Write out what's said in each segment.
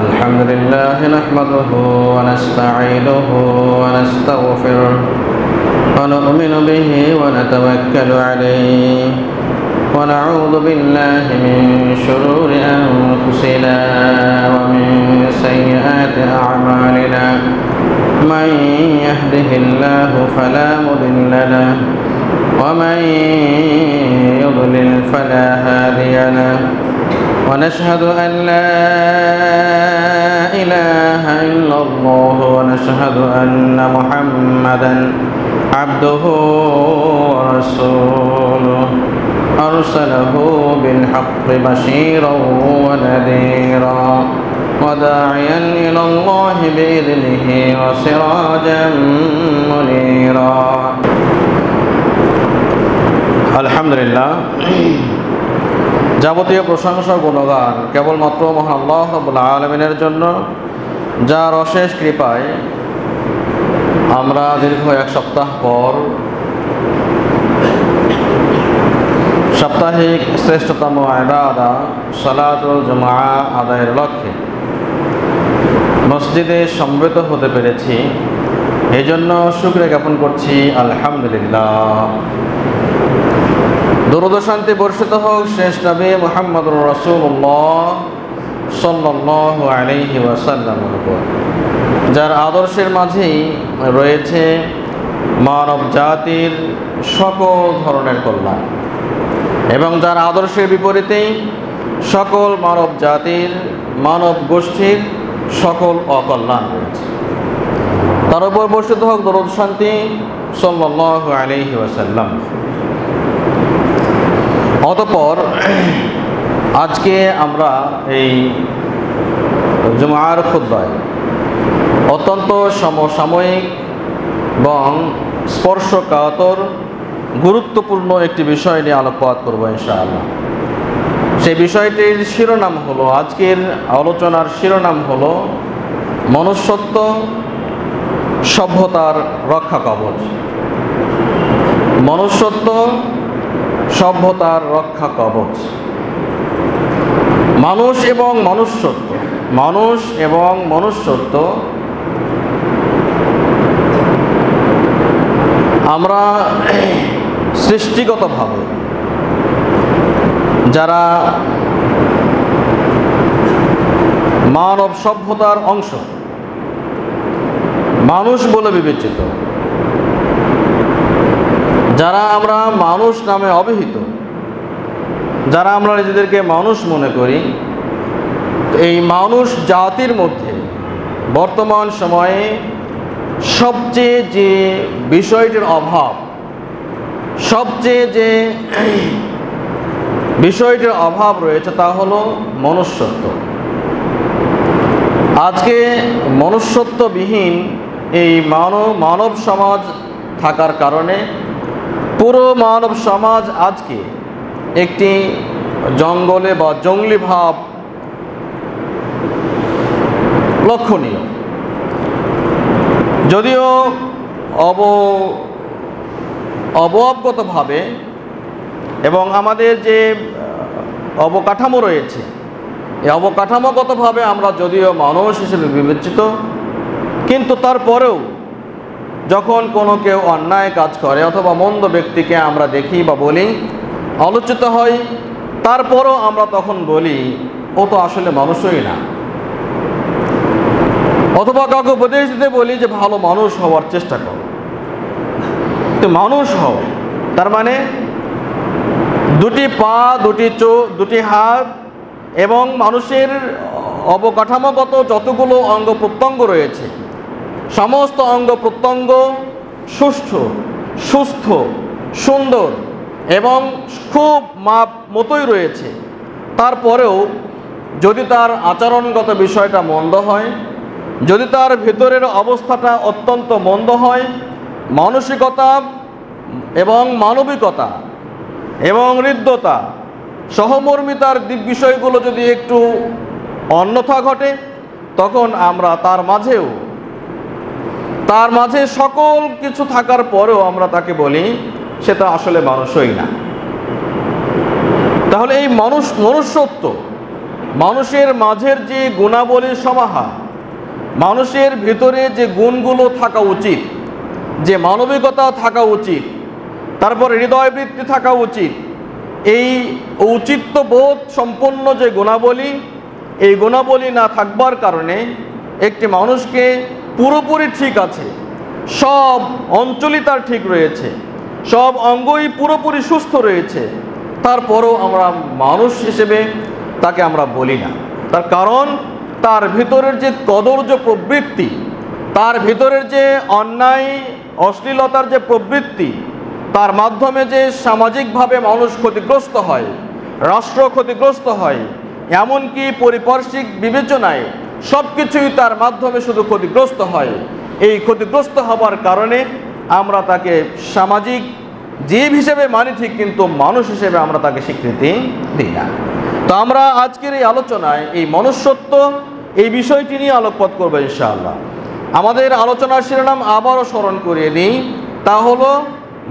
الحمد لله نحمده ونستعينه ونستغفره ونؤمن به ونتوكل عليه ونعوذ بالله من شرور أنفسنا ومن سيئات أعمالنا من يهده الله فلا مضل له ومن يضلل فلا هادي له ونشهد أن لا إله إلا الله ونشهد أن محمدا عبده ورسوله أرسله بالحق بشيرا ونذيرا وداعيا إلى الله بإذنه وسراجا منيرا الحمد لله যাবতীয় প্রশংসা গুণগান কেবলমাত্র মহান আল্লাহ রাব্বুল আলামিনের জন্য, যার অশেষ কৃপায় আমরা দীর্ঘ এক সপ্তাহ পর সাপ্তাহিক শ্রেষ্ঠতম ইবাদা সালাতুল জুমআ আদায়ের লক্ষ্যে মসজিদে সমবেত হতে পেরেছি। এই জন্য শুকরিয়া জ্ঞাপন করছি আলহামদুলিল্লাহ। দরুদ ও শান্তি বর্ষিত হোক শেষ নবী মুহাম্মদুর রাসূলুল্লাহ সাল্লাল্লাহু আলাইহি ওয়াসাল্লামের উপর, যার আদর্শের মাঝেই রয়েছে মানব জাতির সকল ধরনের কল্যাণ, এবং যার আদর্শের বিপরীতেই সকল মানব জাতির মানব গোষ্ঠীর সকল অকল্যাণ রয়েছে। তার উপর বর্ষিত হোক দরুদ শান্তি সাল্লাল্লাহু আলাইহি ওয়াসাল্লাম। অতঃপর আজকে আমরা এই জুমআর খুতবায় অত্যন্ত সমসাময়িক এবং স্পর্শকাতর গুরুত্বপূর্ণ একটি বিষয় নিয়ে আলোকপাত করব ইনশাআল্লাহ। সেই বিষয়টির শিরোনাম হলো, আজকের আলোচনার শিরোনাম হলো মনুষ্যত্ব সভ্যতার রক্ষা কবচ। মনুষ্যত্ব সভ্যতার রক্ষা কবচ। মানুষ এবং মনুষ্যত্ব আমরা সৃষ্টিগতভাবে যারা মানব সভ্যতার অংশ, মানুষ বলে বিবেচিত, যারা আমরা মানুষ নামে অভিহিত, যারা আমরা নিজেদেরকে মানুষ মনে করি, এই মানুষ জাতির মধ্যে বর্তমান সময়ে সবচেয়ে যে বিষয়টির অভাব, রয়েছে তা হলো মনুষ্যত্ব। আজকে মনুষ্যত্ববিহীন এই মানব সমাজ থাকার কারণে পুরো মানব সমাজ আজকে একটি জঙ্গলে বা জঙ্গলি ভাব লক্ষণীয়। যদিও অবগতভাবে এবং আমাদের যে অবকাঠামো রয়েছে, এই অবকাঠামোগতভাবে আমরা যদিও মানুষ হিসেবে বিবেচিত, কিন্তু তারপরেও যখন কোনো কেউ অন্যায় কাজ করে অথবা মন্দ ব্যক্তিকে আমরা দেখি বা বলি, আলোচিত হয়, তারপরও আমরা তখন বলি ও তো আসলে মানুষই না, অথবা কাউকে উপদেশ দিতে বলি যে ভালো মানুষ হওয়ার চেষ্টা করো। তো মানুষ হও তার মানে দুটি পা, দুটি চোখ, দুটি হাত এবং মানুষের অবকাঠামোগত যতগুলো অঙ্গ প্রত্যঙ্গ রয়েছে, সমস্ত অঙ্গ প্রত্যঙ্গ সুস্থ, সুন্দর এবং খুব মাপ মতোই রয়েছে। তারপরেও যদি তার আচরণগত বিষয়টা মন্দ হয়, যদি তার ভিতরের অবস্থাটা অত্যন্ত মন্দ হয়, মানসিকতা এবং মানবিকতা এবং হৃদ্যতা, সহমর্মিতার দিক বিষয়গুলো যদি একটু অন্যথা ঘটে, তখন আমরা তার মাঝে সকল কিছু থাকার পরেও আমরা তাকে বলি সে তো আসলে মানুষই না। তাহলে এই মনুষ্যত্ব, মানুষের মাঝের যে গুণাবলীর সমাহার, মানুষের ভিতরে যে গুণগুলো থাকা উচিত, যে মানবিকতা থাকা উচিত, তারপর হৃদয়বৃত্তি থাকা উচিত, এই ঔচিত্যবোধ সম্পন্ন যে গুণাবলী, এই গুণাবলী না থাকবার কারণে একটি মানুষকে পুরোপুরি ঠিক আছে, সব অঞ্চলই তার ঠিক রয়েছে, সব অঙ্গই পুরোপুরি সুস্থ রয়েছে, তারপরও আমরা মানুষ হিসেবে তাকে আমরা বলি না। তার কারণ তার ভিতরের যে কদর্য প্রবৃত্তি, তার ভিতরের যে অন্যায় অশ্লীলতার যে প্রবৃত্তি, তার মাধ্যমে যে সামাজিকভাবে মানুষ ক্ষতিগ্রস্ত হয়, রাষ্ট্র ক্ষতিগ্রস্ত হয়, এমনকি পারিপার্শ্বিক বিবেচনায় সব কিছুই তার মাধ্যমে শুধু ক্ষতিগ্রস্ত হয়। এই ক্ষতিগ্রস্ত হবার কারণে আমরা তাকে সামাজিক জীব হিসেবে মানি ঠিক, কিন্তু মানুষ হিসেবে আমরা তাকে স্বীকৃতি দিই না। তো আমরা আজকের এই আলোচনায় এই মনুষ্যত্ব, এই বিষয়টি নিয়ে আলোকপাত করবো ইনশাআল্লাহ। আমাদের আলোচনার শিরোনাম আবারও স্মরণ করিয়ে দিই, তা হলো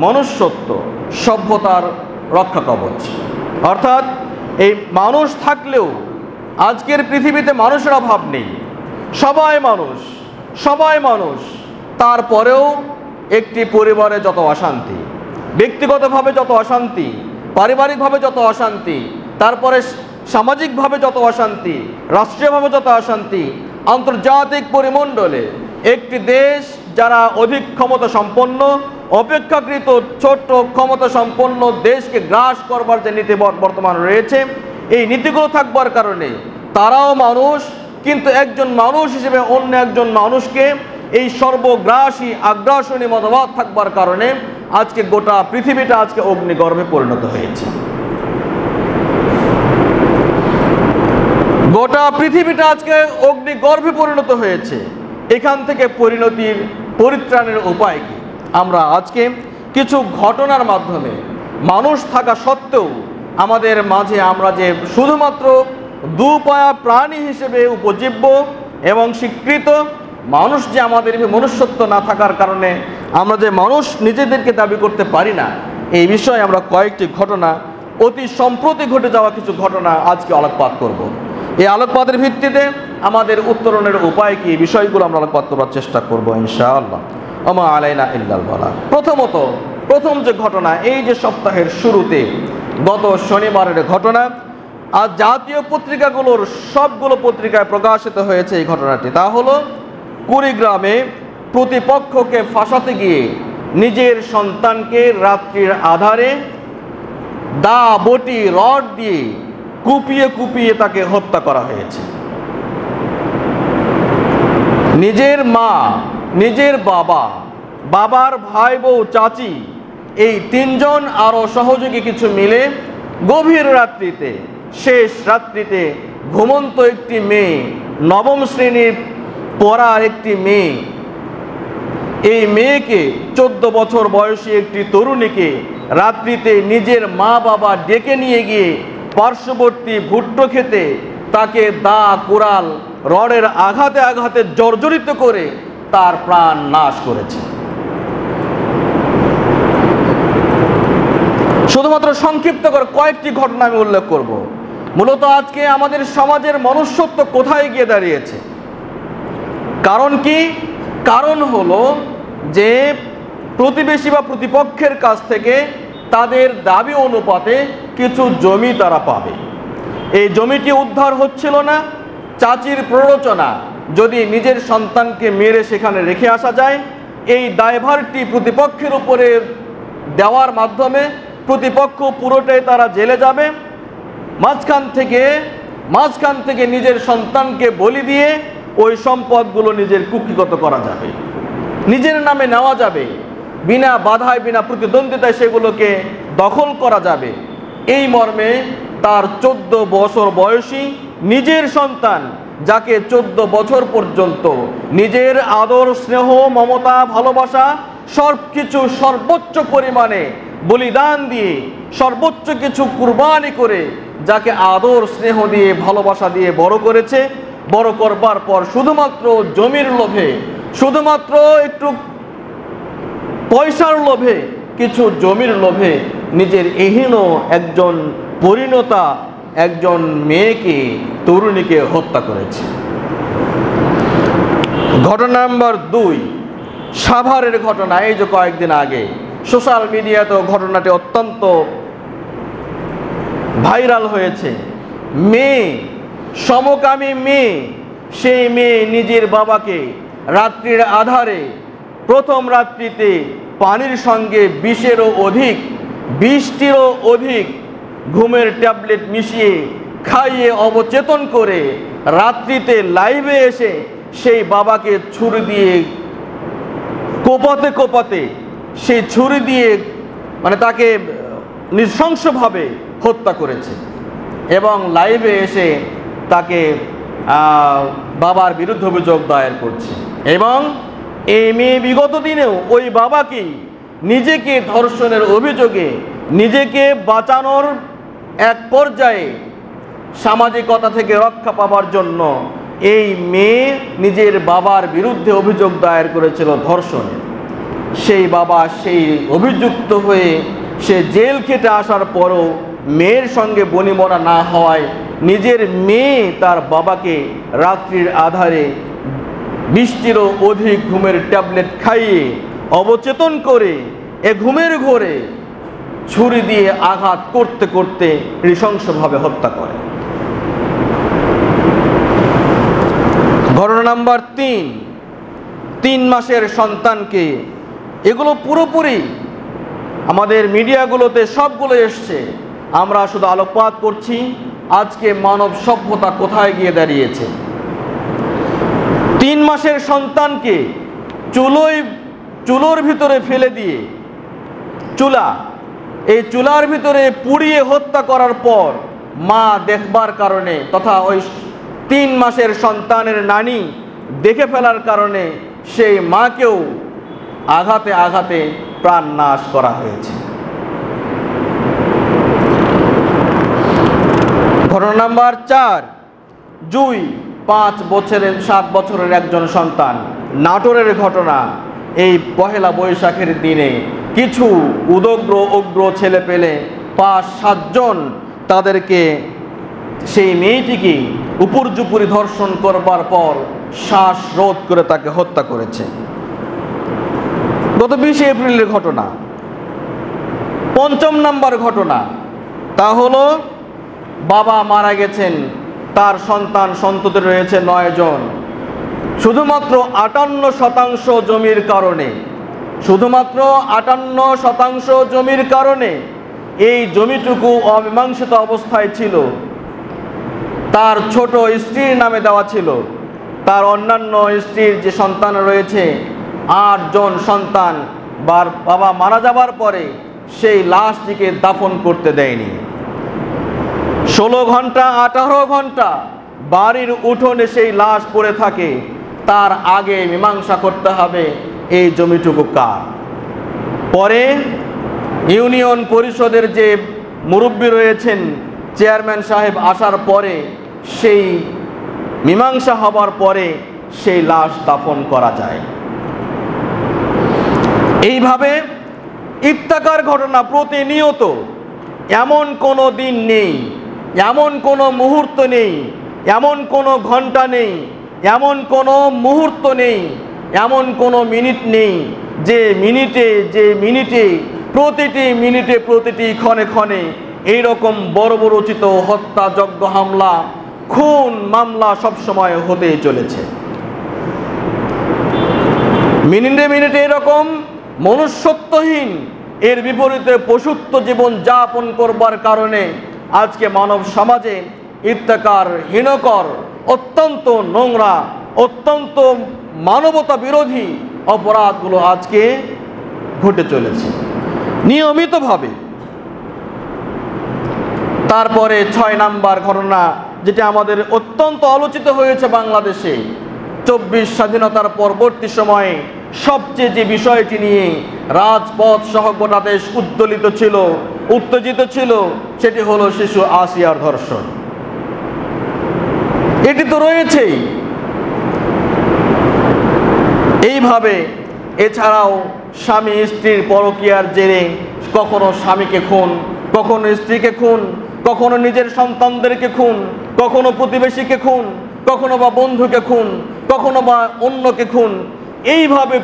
মনুষ্যত্ব সভ্যতার রক্ষা কবচ। অর্থাৎ এই মানুষ থাকলেও আজকের পৃথিবীতে মানুষের অভাব নেই, সবাই মানুষ, তারপরেও একটি পরিবারে যত অশান্তি, ব্যক্তিগতভাবে যত অশান্তি, পারিবারিকভাবে যত অশান্তি, তারপরে সামাজিকভাবে যত অশান্তি, রাষ্ট্রীয়ভাবে যত অশান্তি, আন্তর্জাতিক পরিমণ্ডলে একটি দেশ যারা অধিক ক্ষমতা সম্পন্ন, অপেক্ষাকৃত ছোট ক্ষমতা সম্পন্ন দেশকে গ্রাস করবার যে নীতি বর্তমান রয়েছে, এই নীতিগুলো থাকবার কারণে তারাও মানুষ, কিন্তু একজন মানুষ হিসেবে অন্য একজন মানুষকে এই সর্বগ্রাসী আগ্রাসনী মতবাদ থাকবার কারণে আজকে গোটা পৃথিবীটা আজকে অগ্নিগর্ভে পরিণত হয়েছে। গোটা পৃথিবীটা আজকে অগ্নিগর্ভে পরিণত হয়েছে। এখান থেকে পরিত্রাণের উপায় কি? আমরা আজকে কিছু ঘটনার মাধ্যমে, মানুষ থাকা সত্ত্বেও আমাদের মাঝে আমরা যে শুধুমাত্র দুপায়া প্রাণী হিসেবে উপজীব্য এবং স্বীকৃত, মানুষ যে আমাদের মনুষ্যত্ব না থাকার কারণে আমরা যে মানুষ নিজেদেরকে দাবি করতে পারি না, এই বিষয়ে আমরা কয়েকটি ঘটনা, অতি সম্প্রতি ঘটে যাওয়া কিছু ঘটনা আজকে আলোকপাত করব। এই আলোকপাতের ভিত্তিতে আমাদের উত্তরণের উপায় কি, এই বিষয়গুলো আমরা আলোকপাত করার চেষ্টা করবো ইনশাআল্লাহ। ওমা আলাইনা ইল্লাল বালাগ। প্রথম যে ঘটনা, এই যে সপ্তাহের শুরুতে গত শনিবারের ঘটনা, আজ জাতীয় পত্রিকাগুলোর সবগুলো পত্রিকায় প্রকাশিত হয়েছে এই ঘটনাটি। তা হলো কুড়িগ্রামে প্রতিপক্ষকে ফাঁসাতে গিয়ে নিজের সন্তানকে রাত্রির আধারে দা বটি রড দিয়ে কুপিয়ে তাকে হত্যা করা হয়েছে। নিজের মা, নিজের বাবার ভাই বউ চাচি, এই তিনজন আরো সহযোগী কিছু মিলে গভীর রাত্রিতে, শেষ রাত্রিতে ঘুমন্ত একটি মেয়ে, নবম শ্রেণীর পড়ার একটি মেয়ে, এই মেয়েকে 14 বছর বয়সী একটি তরুণীকে রাত্রিতে নিজের মা বাবা ডেকে নিয়ে গিয়ে পার্শ্ববর্তী ভুট্টো খেতে তাকে দা কুড়াল রডের আঘাতে জর্জরিত করে তার প্রাণ নাশ করেছে। শুধুমাত্র সংক্ষিপ্ত করে কয়েকটি ঘটনা আমি উল্লেখ করব। মূলত আজকে আমাদের সমাজের মনুষ্যত্ব কোথায় গিয়ে দাঁড়িয়েছে? কারণ কি? কারণ হলো যে প্রতিবেশী বা প্রতিপক্ষের কাছ থেকে তাদের দাবি অনুপাতে কিছু জমি তারা পাবে। এই জমিটি উদ্ধার হচ্ছিল না। চাচির প্ররোচনা, যদি নিজের সন্তানকে মেরে সেখানে রেখে আসা যায়, এই দায়ভারটি প্রতিপক্ষের উপরে দেওয়ার মাধ্যমে প্রতিপক্ষ পুরোটাই তারা জেলে যাবে। মাঝখান থেকে নিজের সন্তানকে বলি দিয়ে ওই সম্পদগুলো নিজের কুক্ষিগত করা যাবে, নিজের নামে নেওয়া যাবে, বিনা বাধায় বিনা প্রতিদ্বন্দ্বিতায় সেগুলোকে দখল করা যাবে। এই মর্মে তার 14 বছর বয়সী নিজের সন্তান, যাকে 14 বছর পর্যন্ত নিজের আদর, স্নেহ, মমতা, ভালোবাসা সবকিছু সর্বোচ্চ পরিমাণে বলিদান দিয়ে, সর্বোচ্চ কিছু কুরবানি করে যাকে আদর স্নেহ দিয়ে ভালোবাসা দিয়ে বড় করেছে, বড় করবার পর শুধুমাত্র জমির লোভে, শুধুমাত্র একটু পয়সার লোভে, কিছু জমির লোভে নিজের এহেন একজন পরিণতা একজন মেয়েকে, তরুণীকে হত্যা করেছে। ঘটনা নাম্বার 2, সাভারের ঘটনা। এই যে কয়েকদিন আগে সোশ্যাল মিডিয়াতেও ঘটনাটি অত্যন্ত ভাইরাল হয়েছে। মেয়ে, সমকামী মেয়ে, সেই মেয়ে নিজের বাবাকে রাত্রির আধারে প্রথম রাত্রিতে পানির সঙ্গে 20-এরও অধিক, 20টিরও অধিক ঘুমের ট্যাবলেট মিশিয়ে খাইয়ে অবচেতন করে রাত্রিতে লাইভে এসে সেই বাবাকে ছুরি দিয়ে কোপাতে কোপাতে, সেই ছুরি দিয়ে তাকে নৃশংসভাবে হত্যা করেছে এবং লাইভে এসে তাকে বাবার বিরুদ্ধে অভিযোগ দায়ের করছে। এবং এই মেয়ে বিগত দিনেও ওই বাবাকেই নিজেকে ধর্ষণের অভিযোগে, নিজেকে বাঁচানোর এক পর্যায়ে সামাজিকতা থেকে রক্ষা পাওয়ার জন্য এই মেয়ে নিজের বাবার বিরুদ্ধে অভিযোগ দায়ের করেছিল ধর্ষণের। সেই বাবা সেই অভিযুক্ত হয়ে সে জেল খেটে আসার পরও মেয়ের সঙ্গে বনিবনা না হওয়ায় নিজের মেয়ে তার বাবাকে রাত্রির আধারে 20টিরও অধিক ঘুমের ট্যাবলেট খাইয়ে অবচেতন করে এ ঘুমের ঘোরে ছুরি দিয়ে আঘাত করতে করতে নৃশংসভাবে হত্যা করে। ঘটনা নাম্বার 3 মাসের সন্তানকে, এগুলো পুরোপুরি আমাদের মিডিয়াগুলোতে সবগুলো এসছে। আমরা শুধু আলোকপাত করছি আজকে মানব সভ্যতা কোথায় গিয়ে দাঁড়িয়েছে। 3 মাসের সন্তানকে চুলোর ভিতরে ফেলে দিয়ে, এই চুলার ভিতরে পুড়িয়ে হত্যা করার পর মা দেখবার কারণে তথা ওই 3 মাসের সন্তানের নানি দেখে ফেলার কারণে সেই মাকেও আঘাতে আঘাতে প্রাণ নাশ করা হয়েছে। ঘটনা নাম্বার 4, জুই, 5 বছরের 7 বছরের একজন সন্তান, নাটোরের ঘটনা। এই পহেলা বৈশাখের দিনে কিছু উগ্র ছেলে পেলে 5-7 জন তাদেরকে, সেই মেয়েটিকে উপর্যুপুরি ধর্ষণ করবার পর শ্বাসরোধ করে তাকে হত্যা করেছে। গত 20 এপ্রিলের ঘটনা। 5 নম্বর ঘটনা, তা হলো বাবা মারা গেছেন, তার সন্ততি রয়েছে 9 জন। শুধুমাত্র 58% জমির কারণে, শুধুমাত্র 58% জমির কারণে এই জমিটুকু অমীমাংসিত অবস্থায় ছিল। তার ছোট স্ত্রীর নামে দেওয়া ছিল। তার অন্যান্য স্ত্রীর যে সন্তান রয়েছে 8 জন সন্তান, বাবা মারা যাবার পরে সেই লাশটিকে দাফন করতে দেয়নি। 16 ঘন্টা 18 ঘন্টা বাড়ির উঠোনে সেই লাশ পড়ে থাকে। তার আগে মীমাংসা করতে হবে এই জমিটুকু কার। পরে ইউনিয়ন পরিষদের যে মুরব্বী রয়েছেন, চেয়ারম্যান সাহেব আসার পরে সেই মীমাংসা হবার পরে সেই লাশ দাফন করা যায়। এইভাবে ইত্যাকার ঘটনা প্রতিনিয়ত। এমন কোনো দিন নেই, এমন কোনো মুহূর্ত নেই, এমন কোনো ঘন্টা নেই, এমন কোনো মুহূর্ত নেই, এমন কোনো মিনিট নেই যে মিনিটে প্রতিটি মিনিটে প্রতিটি ক্ষণে ক্ষণে এইরকম বর্বরচিত হত্যাযজ্ঞ, হামলা, খুন, মামলা সবসময় হতেই চলেছে। মিনিটে মিনিটে এরকম মনুষ্যত্বহীন, এর বিপরীতে পশুত্ব জীবন যাপন করবার কারণে আজকে মানব সমাজে ইত্যাকার, হীনকর, অত্যন্ত নোংরা, অত্যন্ত মানবতা বিরোধী অপরাধগুলো আজকে ঘটে চলেছে নিয়মিতভাবে। তারপরে 6 নাম্বার ঘটনা, যেটা আমাদের অত্যন্ত আলোচিত হয়েছে বাংলাদেশে 24 স্বাধীনতার পরবর্তী সময়ে সবচেয়ে যে বিষয়টি নিয়ে রাজপথ সহ গোটা দেশ উত্তেজিত ছিল, সেটি হলো শিশু আসিয়ার ধর্ষণ। এটি তো রয়েছেই। এইভাবে এছাড়াও স্বামী স্ত্রীর পরকীয়ার জেরে কখনো স্বামীকে খুন, কখনো স্ত্রীকে খুন, কখনো নিজের সন্তানদেরকে খুন, কখনো প্রতিবেশীকে খুন, কখনো বা বন্ধুকে খুন, কখনো বা অন্যকে খুন। এইভাবে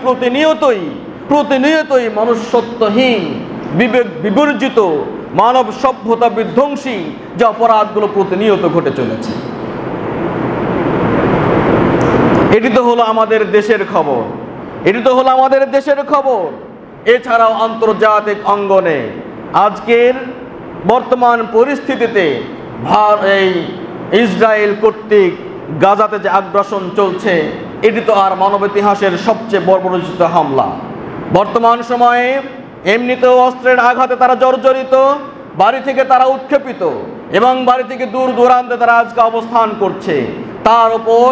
প্রতিনিয়তই মনুষ্যত্বহীন, বিবেক বিবর্জিত, মানব সভ্যতা বিধ্বংসী যে অপরাধগুলো প্রতিনিয়ত ঘটে চলেছে। এটি তো হলো আমাদের দেশের খবর। এছাড়াও আন্তর্জাতিক অঙ্গনে আজকের বর্তমান পরিস্থিতিতে এই ইসরায়েল কর্তৃক গাজাতে যে আগ্রাসন চলছে, এটি তো আর মানব ইতিহাসের সবচেয়ে বর্বরোচিত হামলা। বর্তমান সময়ে এমনিতেও অস্ত্রের আঘাতে তারা জর্জরিত, বাড়ি থেকে তারা উৎক্ষেপিত এবং বাড়ি থেকে দূর দূরান্তে তারা আজকে অবস্থান করছে। তার উপর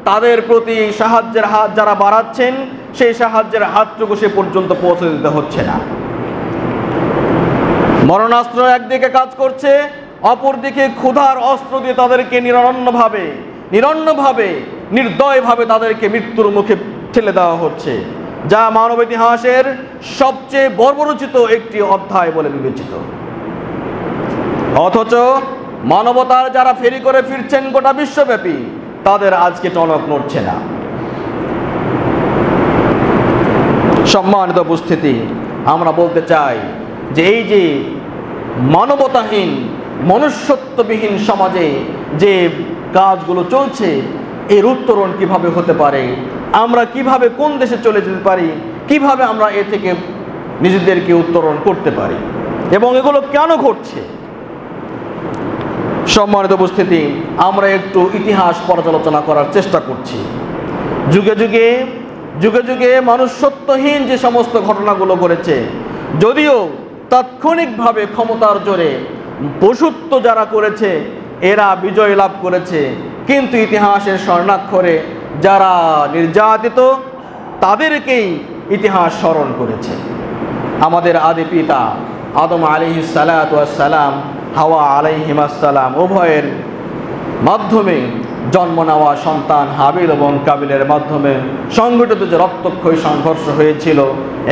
তাদের প্রতি সাহায্যের হাত যারা বাড়াচ্ছেন, সেই সাহায্যের হাতটুকু সে পর্যন্ত পৌঁছে দিতে হচ্ছে না। মরণাস্ত্র একদিকে কাজ করছে, অপরদিকে ক্ষুধার অস্ত্র দিয়ে তাদেরকে নিরন্নভাবে নির্দয়ভাবে তাদেরকে মৃত্যুর মুখে ঠেলে দেওয়া হচ্ছে, যা মানব ইতিহাসের সবচেয়ে বর্বরোচিত একটি অধ্যায় বলে বিবেচিত। অথচ মানবতার যারা ফেরি করে ফিরছেন গোটা বিশ্বব্যাপী, তাদের আজকে টনক নড়ছে না। সম্মানিত উপস্থিতি, আমরা বলতে চাই যে এই যে মানবতাহীন, মনুষ্যত্ববিহীন সমাজে যে কাজগুলো চলছে, এর উত্তরণ কিভাবে হতে পারে, আমরা কিভাবে কোন দেশে চলে যেতে পারি, কিভাবে আমরা এ থেকে নিজেদেরকে উত্তরণ করতে পারি এবং এগুলো কেন ঘটছে। সম্মানিত উপস্থিতি, আমরা একটু ইতিহাস পর্যালোচনা করার চেষ্টা করছি। যুগে যুগে মনুষ্যত্বহীন যে সমস্ত ঘটনাগুলো ঘটেছে, যদিও তাৎক্ষণিকভাবে ক্ষমতার জোরে পশুত্ব যারা করেছে এরা বিজয় লাভ করেছে, কিন্তু ইতিহাসের স্বর্ণাক্ষরে যারা নির্যাতিত তাদেরকেই ইতিহাস স্মরণ করেছে। আমাদের আদি পিতা আদম আলাইহিস সালাতু ওয়াস সালাম, হাওয়া আলাইহিমাস সালাম উভয়ের মাধ্যমে জন্ম নেওয়া সন্তান হাবিল এবং কাবিলের মাধ্যমে সংঘটিত যে রক্তক্ষয়ী সংঘর্ষ হয়েছিল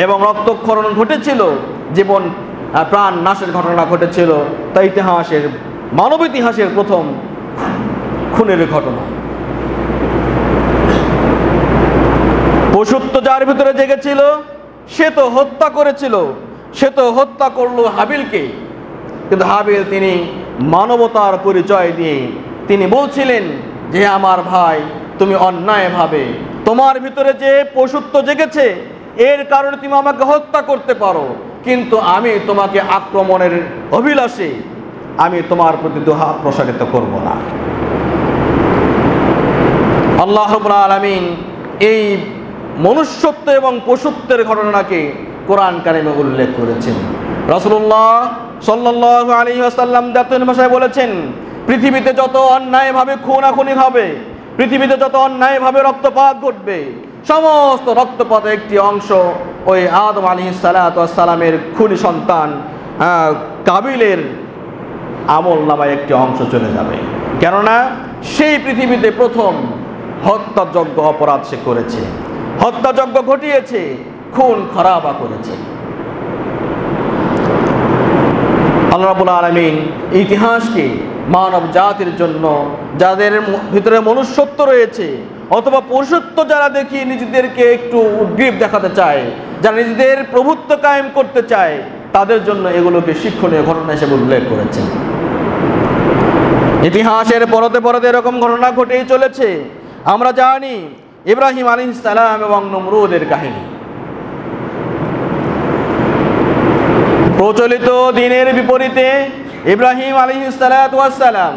এবং রক্তক্ষরণ ঘটেছিল, জীবন প্রাণ নাশের ঘটনা ঘটেছিল, তা মানব ইতিহাসের প্রথম খুনের ঘটনা। পশুত্ব যার ভিতরে জেগেছিল সে তো হত্যা করলো হাবিলকে, কিন্তু হাবিল তিনি মানবতার পরিচয় দিয়ে তিনি বলছিলেন যে আমার ভাই, তুমি অন্যায়ভাবে তোমার ভিতরে যে পশুত্ব জেগেছে এর কারণে তুমি আমাকে হত্যা করতে পারো, কিন্তু আমি তোমাকে আক্রমণের অভিলাষে আমি তোমার প্রতি দুহাত প্রসারিত করব না। আল্লাহ রাব্বুল আলামিন এই মনুষ্যত্ব এবং পশুত্বের ঘটনাকে কোরআন কারিমে উল্লেখ করেছেন। রাসূলুল্লাহ সাল্লাল্লাহু আলাইহি ওয়াসাল্লাম দাতুন ভাষায় বলেছেন, পৃথিবীতে যত অন্যায়ভাবে খুনাখুনি হবে, পৃথিবীতে যত অন্যায়ভাবে রক্তপাত ঘটবে, সমস্ত রক্তপাতের একটি অংশ ওই আদম আলাইহিস সালাতু ওয়াস সালামের খুনি সন্তান কাবিলের আমল নামায় একটি অংশ চলে যাবে। কেননা সেই পৃথিবীতে প্রথম হত্যাযজ্ঞ অপরাধ সে করেছে, হত্যাযজ্ঞ ঘটিয়েছে, খুন খারাবা করেছে। আল্লাহ রাব্বুল আলামিন ইতিহাসকে মানব জাতির জন্য, যাদের ভিতরে মনুষ্যত্ব রয়েছে অথবা পশুত্ব যারা দেখিয়ে নিজেদেরকে একটু উদ্গ্রীব দেখাতে চায়, যারা নিজেদের প্রভুত্ব কায়েম করতে চায়, তাদের জন্য এগুলোকে শিক্ষণীয় ঘটনা হিসেবে উল্লেখ করেছেন। ইতিহাসের পরতে এরকম ঘটনা ঘটেই চলেছে। আমরা জানি ইব্রাহিম আলাইহিস সালাম এবং নমরুদের কাহিনী। প্রচলিত দিনের বিপরীতে ইব্রাহিম আলাইহিস সালাতু ওয়াস সালাম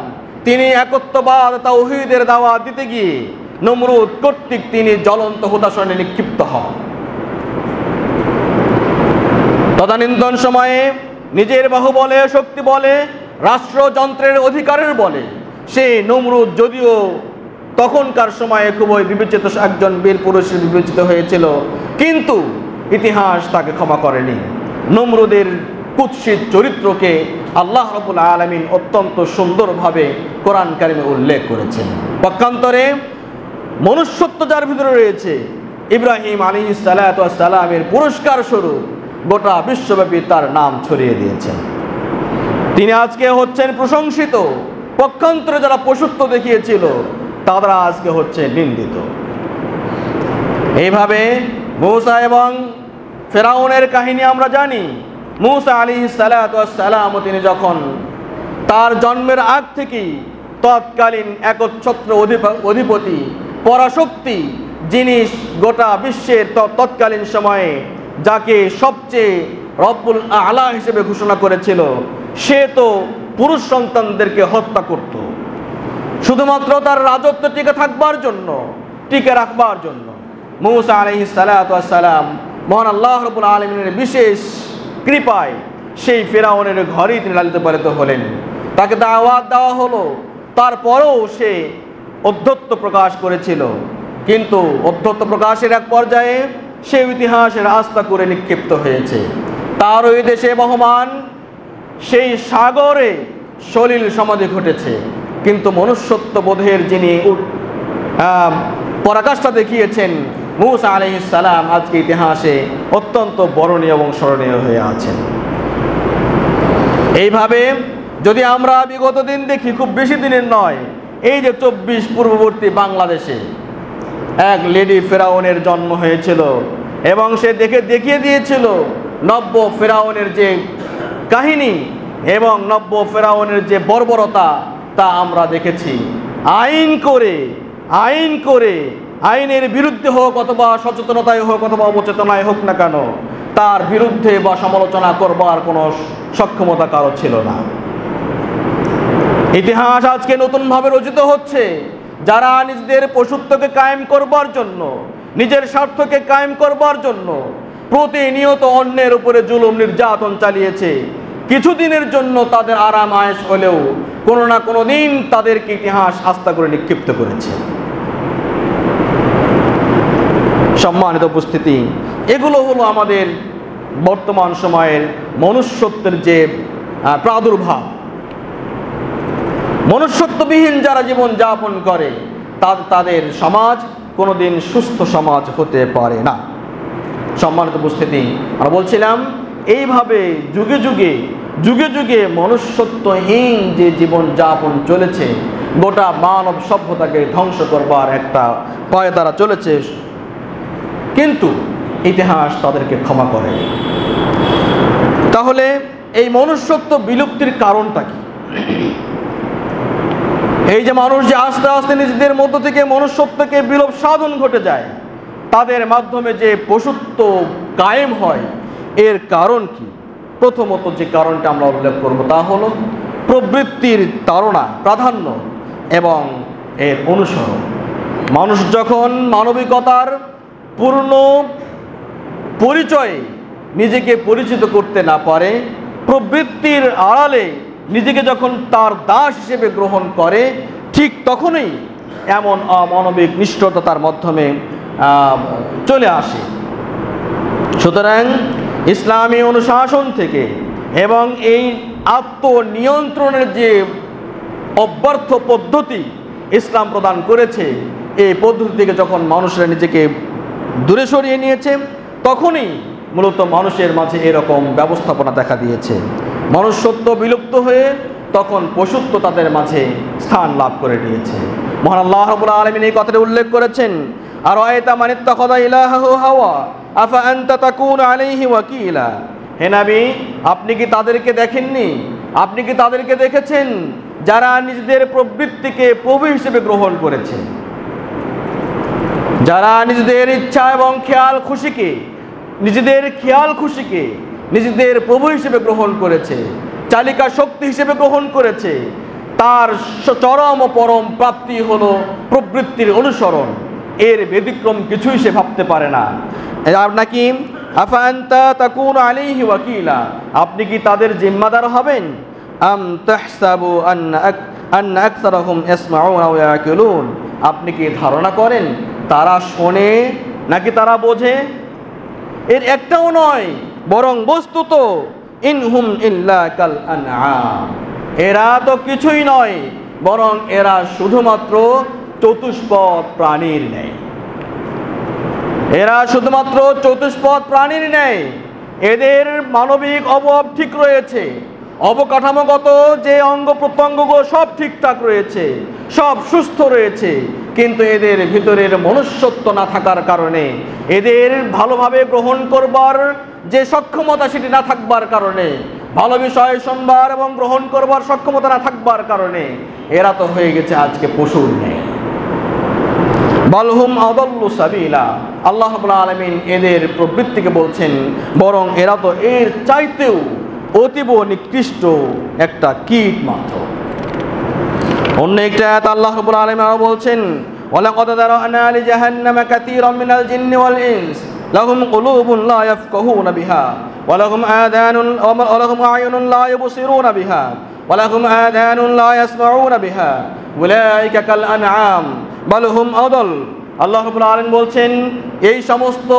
তিনি একত্ববাদ তাওহীদের দাওয়াত দিতে গিয়ে নমরুদ কর্তৃক তিনি জ্বলন্ত হুতাশনে নিক্ষিপ্ত হন। তদানীন্তন সময়ে নিজের বাহুবলে, শক্তি বলে, রাষ্ট্রযন্ত্রের অধিকারের বলে সে নমরুদ যদিও তখনকার সময়ে খুবই বিবেচিত একজন বীর পুরুষ বিবেচিত হয়েছিল, কিন্তু ইতিহাস তাকে ক্ষমা করেনি। নমরুদের কুৎসিত চরিত্রকে আল্লাহ রাব্বুল আলামিন অত্যন্ত সুন্দরভাবে কোরআন কারিমে উল্লেখ করেছেন। পক্ষান্তরে মনুষ্যত্ব যার ভিতরে রয়েছে, ইব্রাহিম আলাইহিস সালাতু ওয়াস সালামের পুরস্কার স্বরূপ গোটা বিশ্বব্যাপী তার নাম ছড়িয়ে দিয়েছেন। তিনি আজকে হচ্ছেন প্রশংসিত, পক্ষান্তরে যারা পশুত্ব দেখিয়েছিল তারা আজকে হচ্ছে নিন্দিত। এইভাবে মূসা এবং ফেরাউনের কাহিনী আমরা জানি। মূসা আলাইহিস সালাতু ওয়াস সালাম তিনি যখন তার জন্মের আগ থেকেই তৎকালীন একচ্ছত্র অধিপতি পরাশক্তি, যিনি গোটা বিশ্বের তৎকালীন সময়ে যাকে সবচেয়ে রব্বুল আলা হিসেবে ঘোষণা করেছিল, সে তো পুরুষ সন্তানদেরকে হত্যা করত শুধুমাত্র তার রাজত্ব টিকে থাকবার জন্য, টিকে রাখবার জন্য। মূসা আলাইহিস সালাতু ওয়াস সালাম মহান আল্লাহ রাব্বুল আলামিনের বিশেষ কৃপায় সেই ফেরাউনের ঘরেই তিনি লালিত পালিত হলেন। তাকে দাওয়াত দেওয়া হলো, তারপরেও সে অধ্যত্ব প্রকাশ করেছিল, কিন্তু অধ্যত্ব প্রকাশের এক পর্যায়ে সে ইতিহাসের আস্থা করে নিক্ষিপ্ত হয়েছে। তার ওই দেশে বহমান সেই সাগরে সলিল সমাধি ঘটেছে, কিন্তু মনুষ্যত্ব বোধের যিনি পরাকাষ্ঠা দেখিয়েছেন মূসা আলাইহিস সালাম আজকে ইতিহাসে অত্যন্ত বরণীয় এবং স্মরণীয় হয়ে আছেন। এইভাবে যদি আমরা বিগত দিন দেখি, খুব বেশি দিনের নয়, এই যে 24 পূর্ববর্তী বাংলাদেশে এক লেডি ফেরাউনের জন্ম হয়েছিল এবং সে দেখিয়ে দিয়েছিল নব্য ফেরাউনের যে কাহিনী এবং নব্য ফেরাউনের যে বর্বরতা, তা আমরা দেখেছি। আইন করে আইনের বিরুদ্ধে হোক অথবা সচেতনতায় হোক অথবা অবচেতনায় হোক না কেন, তার বিরুদ্ধে বা সমালোচনা করবার কোনো সক্ষমতা কারো ছিল না। ইতিহাস আজকে নতুনভাবে রচিত হচ্ছে। যারা নিজেদের পশুত্বকে কায়েম করবার জন্য, নিজের স্বার্থকে কায়েম করবার জন্য প্রতিনিয়ত অন্যের উপরে জুলুম নির্যাতন চালিয়েছে, কিছুদিনের জন্য তাদের আরাম আয়েশ হলেও কোনো না কোনো দিন তাদেরকে ইতিহাস আস্থা করে নিক্ষিপ্ত করেছে। সম্মানিত উপস্থিতি, এগুলো হলো আমাদের বর্তমান সময়ের মনুষ্যত্বের যে প্রাদুর্ভাব। মনুষ্যত্ববিহীন যারা জীবন যাপন করে তাদের সমাজ কোনোদিন সুস্থ সমাজ হতে পারে না। সম্মানিত উপস্থিতি, আমরা বলছিলাম এইভাবে যুগে যুগে মনুষ্যত্বহীন যে জীবন যাপন চলেছে, গোটা মানব সভ্যতাকে ধ্বংস করবার একটা পায়তারা চলেছে, কিন্তু ইতিহাস তাদেরকে ক্ষমা করে। তাহলে এই মনুষ্যত্ব বিলুপ্তির কারণটা কি? এই যে মানুষ যে আস্তে আস্তে নিজেদের মধ্য থেকে মনুষ্যত্বকে বিলোপ সাধন ঘটে যায়, তাদের মাধ্যমে যে পশুত্ব কায়েম হয়, এর কারণ কি? প্রথমত যে কারণটা আমরা উল্লেখ করব তা হলো প্রবৃত্তির তাড়না, প্রাধান্য এবং এর অনুসরণ। মানুষ যখন মানবিকতার পূর্ণ পরিচয়ে নিজেকে পরিচিত করতে না পারে, প্রবৃত্তির আড়ালে নিজেকে যখন তার দাস হিসেবে গ্রহণ করে, ঠিক তখনই এমন অমানবিক নিষ্ঠুরতা তার মাধ্যমে চলে আসে। সুতরাং ইসলামী অনুশাসন থেকে এবং এই আত্মনিয়ন্ত্রণের যে অব্যর্থ পদ্ধতি ইসলাম প্রদান করেছে, এই পদ্ধতি থেকে যখন মানুষরা নিজেকে দূরে সরিয়ে নিয়েছে, তখনই মূলত মানুষের মাঝে এরকম ব্যবস্থাপনা দেখা দিয়েছে। মনুষ্যত্ব বিলুপ্ত হয়ে তখন পশুত্ব তাদের মাঝে স্থান লাভ করে নিয়েছে। মহান আল্লাহ রাব্বুল আলামিন এই কথাটা উল্লেখ করেছেন, আর আয়াতা মান ইত্তাখাযা ইলাহাহু হাওয়া আফা আনতা তাকুনু আলাইহি ওয়াকিলা। হে নবী, আপনি কি তাদেরকে দেখেননি? আপনি কি তাদেরকে দেখেছেন যারা নিজেদের প্রবৃত্তিকে প্রভু হিসেবে গ্রহণ করেছে, যারা নিজেদের ইচ্ছা এবং খেয়াল খুশিকে নিজেদের প্রভু হিসেবে গ্রহণ করেছে, চালিকা শক্তি হিসেবে গ্রহণ করেছে। তার চরম ও পরম প্রাপ্তি হলো প্রবৃত্তির অনুসরণ। এর ব্যতিক্রম কিছুই সে ভাবতে পারে না। আর নাকি আফা আনতা তাকুনু আলাইহি ওয়াকিলা, আপনি কি তাদের জিম্মাদার হবেন? আম তাহসাবু আন্না আকসারাহুম ইয়াসমাউনা ওয়া ইয়াকিলুন, আপনি কি ধারণা করেন তারা শোনে নাকি তারা বোঝে? এর একটাও নয়, বরং বস্তুত ইনহুম ইল্লা কাল আনআম, এরা তো কিছুই নয়, বরং এরা শুধুমাত্র চতুষ্পদ প্রাণীর ন্যায়। এরা শুধুমাত্র চতুষ্পদ প্রাণীর ন্যায়। এদের মানবিক অভাব ঠিক রয়েছে, অবকাঠামোগত যে অঙ্গ প্রত্যঙ্গগুলো সব ঠিকঠাক রয়েছে, সব সুস্থ রয়েছে, কিন্তু এদের ভিতরের মনুষ্যত্ব না থাকার কারণে, এদের ভালোভাবে গ্রহণ করবার যে সক্ষমতা সেটি না থাকবার কারণে, ভালো বিষয় শুনবার এবং গ্রহণ করবার সক্ষমতা না থাকবার কারণে এরা তো হয়ে গেছে আজকে পশুর ন্যায়। বালহুম আদাল্লু সাবিলা, আল্লাহ রাব্বুল আলামিন এদের প্রবৃত্তিকে বলছেন বরং এরা তো এর চাইতেও অতীব নিকৃষ্ট একটা কীট মাত্র। অন্য একটা আয়াত আল্লাহ রাব্বুল আলামিন আরো বলছেন ওয়ালাকাদ যারানা লিজাহান্নামা কাসীরাম মিনাল জিন্নি ওয়াল ইনস লাহুম কুলুবুন লা ইয়াফকাহুনা বিহা ওয়ালাহুম আযানুন ওয়ালাহুম আ'য়ুনুন লা ইউবসিরুনা বিহা ওয়ালাহুম আযানুন লা ইয়াসমাউনা বিহা উলাইকা কাল আনআম বাল হুম আদাল। আল্লাহ রাব্বুল আলামিন বলছেন এই সমস্ত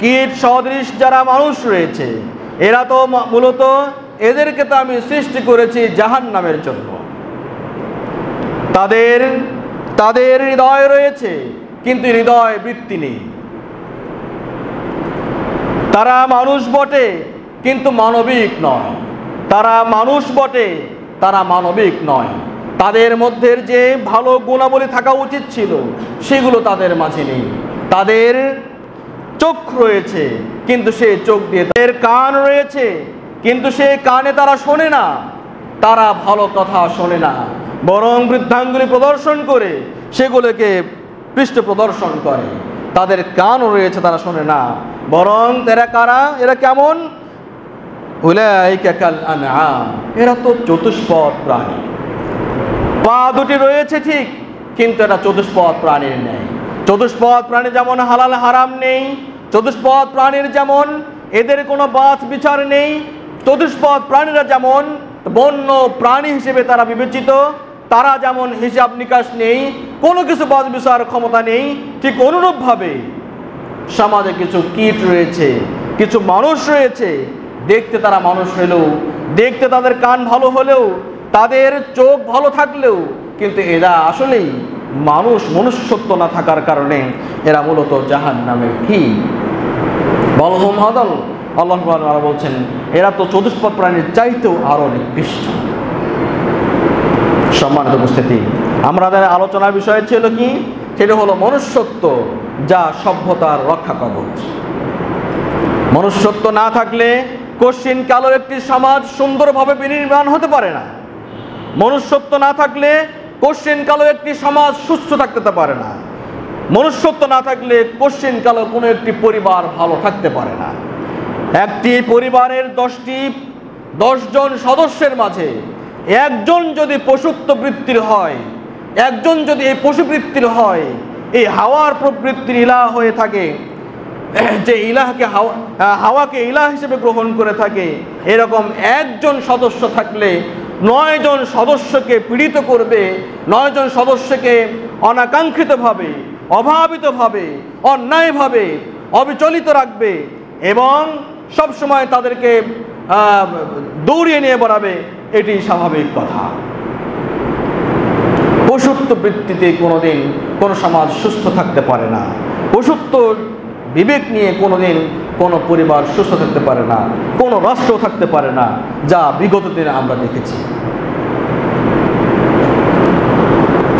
কীট সদৃশ যারা মানুষ রয়েছে এরা তো মূলত এদেরকে তো আমি সৃষ্টি করেছি জাহান্নামের জন্য। তাদের হৃদয় রয়েছে কিন্তু হৃদয় বৃত্তি নেই। তারা মানুষ বটে কিন্তু মানবিক নয়, তারা মানুষ বটে তারা মানবিক নয়। তাদের মধ্যে যে ভালো গুণাবলী থাকা উচিত ছিল সেগুলো তাদের মাঝে নেই। তাদের চোখ রয়েছে কিন্তু সেই চোখ দিয়ে, তাদের কান রয়েছে কিন্তু সেই কানে তারা শোনে না, তারা ভালো কথা শোনে না, বরং বৃদ্ধাঙ্গুলি প্রদর্শন করে সেগুলোকে পৃষ্ঠ প্রদর্শন করে। তাদের কানও রয়েছে, তারা শোনে না, বরং তারা কারা, এরা কেমন? উলাইকা কাল আনআম, এরা তো চতুষ্পদ প্রাণী। পা দুটি রয়েছে ঠিক, কিন্তু এটা চতুষ্পদ প্রাণীর নেই। চতুষ্পদ প্রাণী যেমন হালাল হারাম নেই, চতুষ্পদ প্রাণীর যেমন এদের কোনো বাছ বিচার নেই, চতুষ্পদ প্রাণীরা যেমন বন্য প্রাণী হিসেবে তারা বিবেচিত, তারা যেমন হিসাব নিকাশ নেই, কোনো কিছু বাছ বিচার ক্ষমতা নেই, ঠিক অনুরূপভাবে সমাজে কিছু কীট রয়েছে, কিছু মানুষ রয়েছে, দেখতে তারা মানুষ হলেও, দেখতে তাদের কান ভালো হলেও, তাদের চোখ ভালো থাকলেও, কিন্তু এরা আসলেই মনুষ্যত্ব না থাকার কারণে এরা মূলত জাহান্নামের কীট। বালহুম আদাল, আল্লাহ বলছেন এরা তো চতুষ্পদ প্রাণীর চাইতেও আরো নিকৃষ্ট। সম্মানিত উপস্থিতি, আমাদের আলোচনার বিষয় ছিল কি? সেটা হলো মনুষ্যত্ব, যা সভ্যতার রক্ষা কবচ। মনুষ্যত্ব না থাকলে কশ্চিন কালো একটি সমাজ সুন্দরভাবে বিনির্মাণ হতে পারে না। মনুষ্যত্ব না থাকলে কশ্চিন কালো একটি সমাজ সুস্থ থাকতে পারে না। মনুষ্যত্ব না থাকলে কশ্চিন কালো কোনো একটি পরিবার ভালো থাকতে পারে না। একটি পরিবারের 10 জন সদস্যের মাঝে একজন যদি পশুত্ব বৃত্তির হয়, একজন যদি এই পশুবৃত্তির হয়, এই হাওয়ার প্রবৃত্তির ইলাহ হয়ে থাকে, যে ইলাহকে হাওয়াকে ইলাহ হিসেবে গ্রহণ করে থাকে, এরকম একজন সদস্য থাকলে 9 জন সদস্যকে পীড়িত করবে, 9 জন সদস্যকে অনাকাঙ্ক্ষিতভাবে, অভাবিতভাবে, অন্যায়ভাবে অবিচলিত রাখবে এবং সবসময় তাদেরকে দৌড়িয়ে নিয়ে বেড়াবে, এটি স্বাভাবিক কথা। পশুত্ব বৃত্তিতে কোনোদিন কোনো সমাজ সুস্থ থাকতে পারে না। পশুত্ব বিবেক নিয়ে কোনোদিন কোনো পরিবার সুস্থ থাকতে পারে না, কোনো রাষ্ট্র থাকতে পারে না, যা বিগত দিনে আমরা দেখেছি।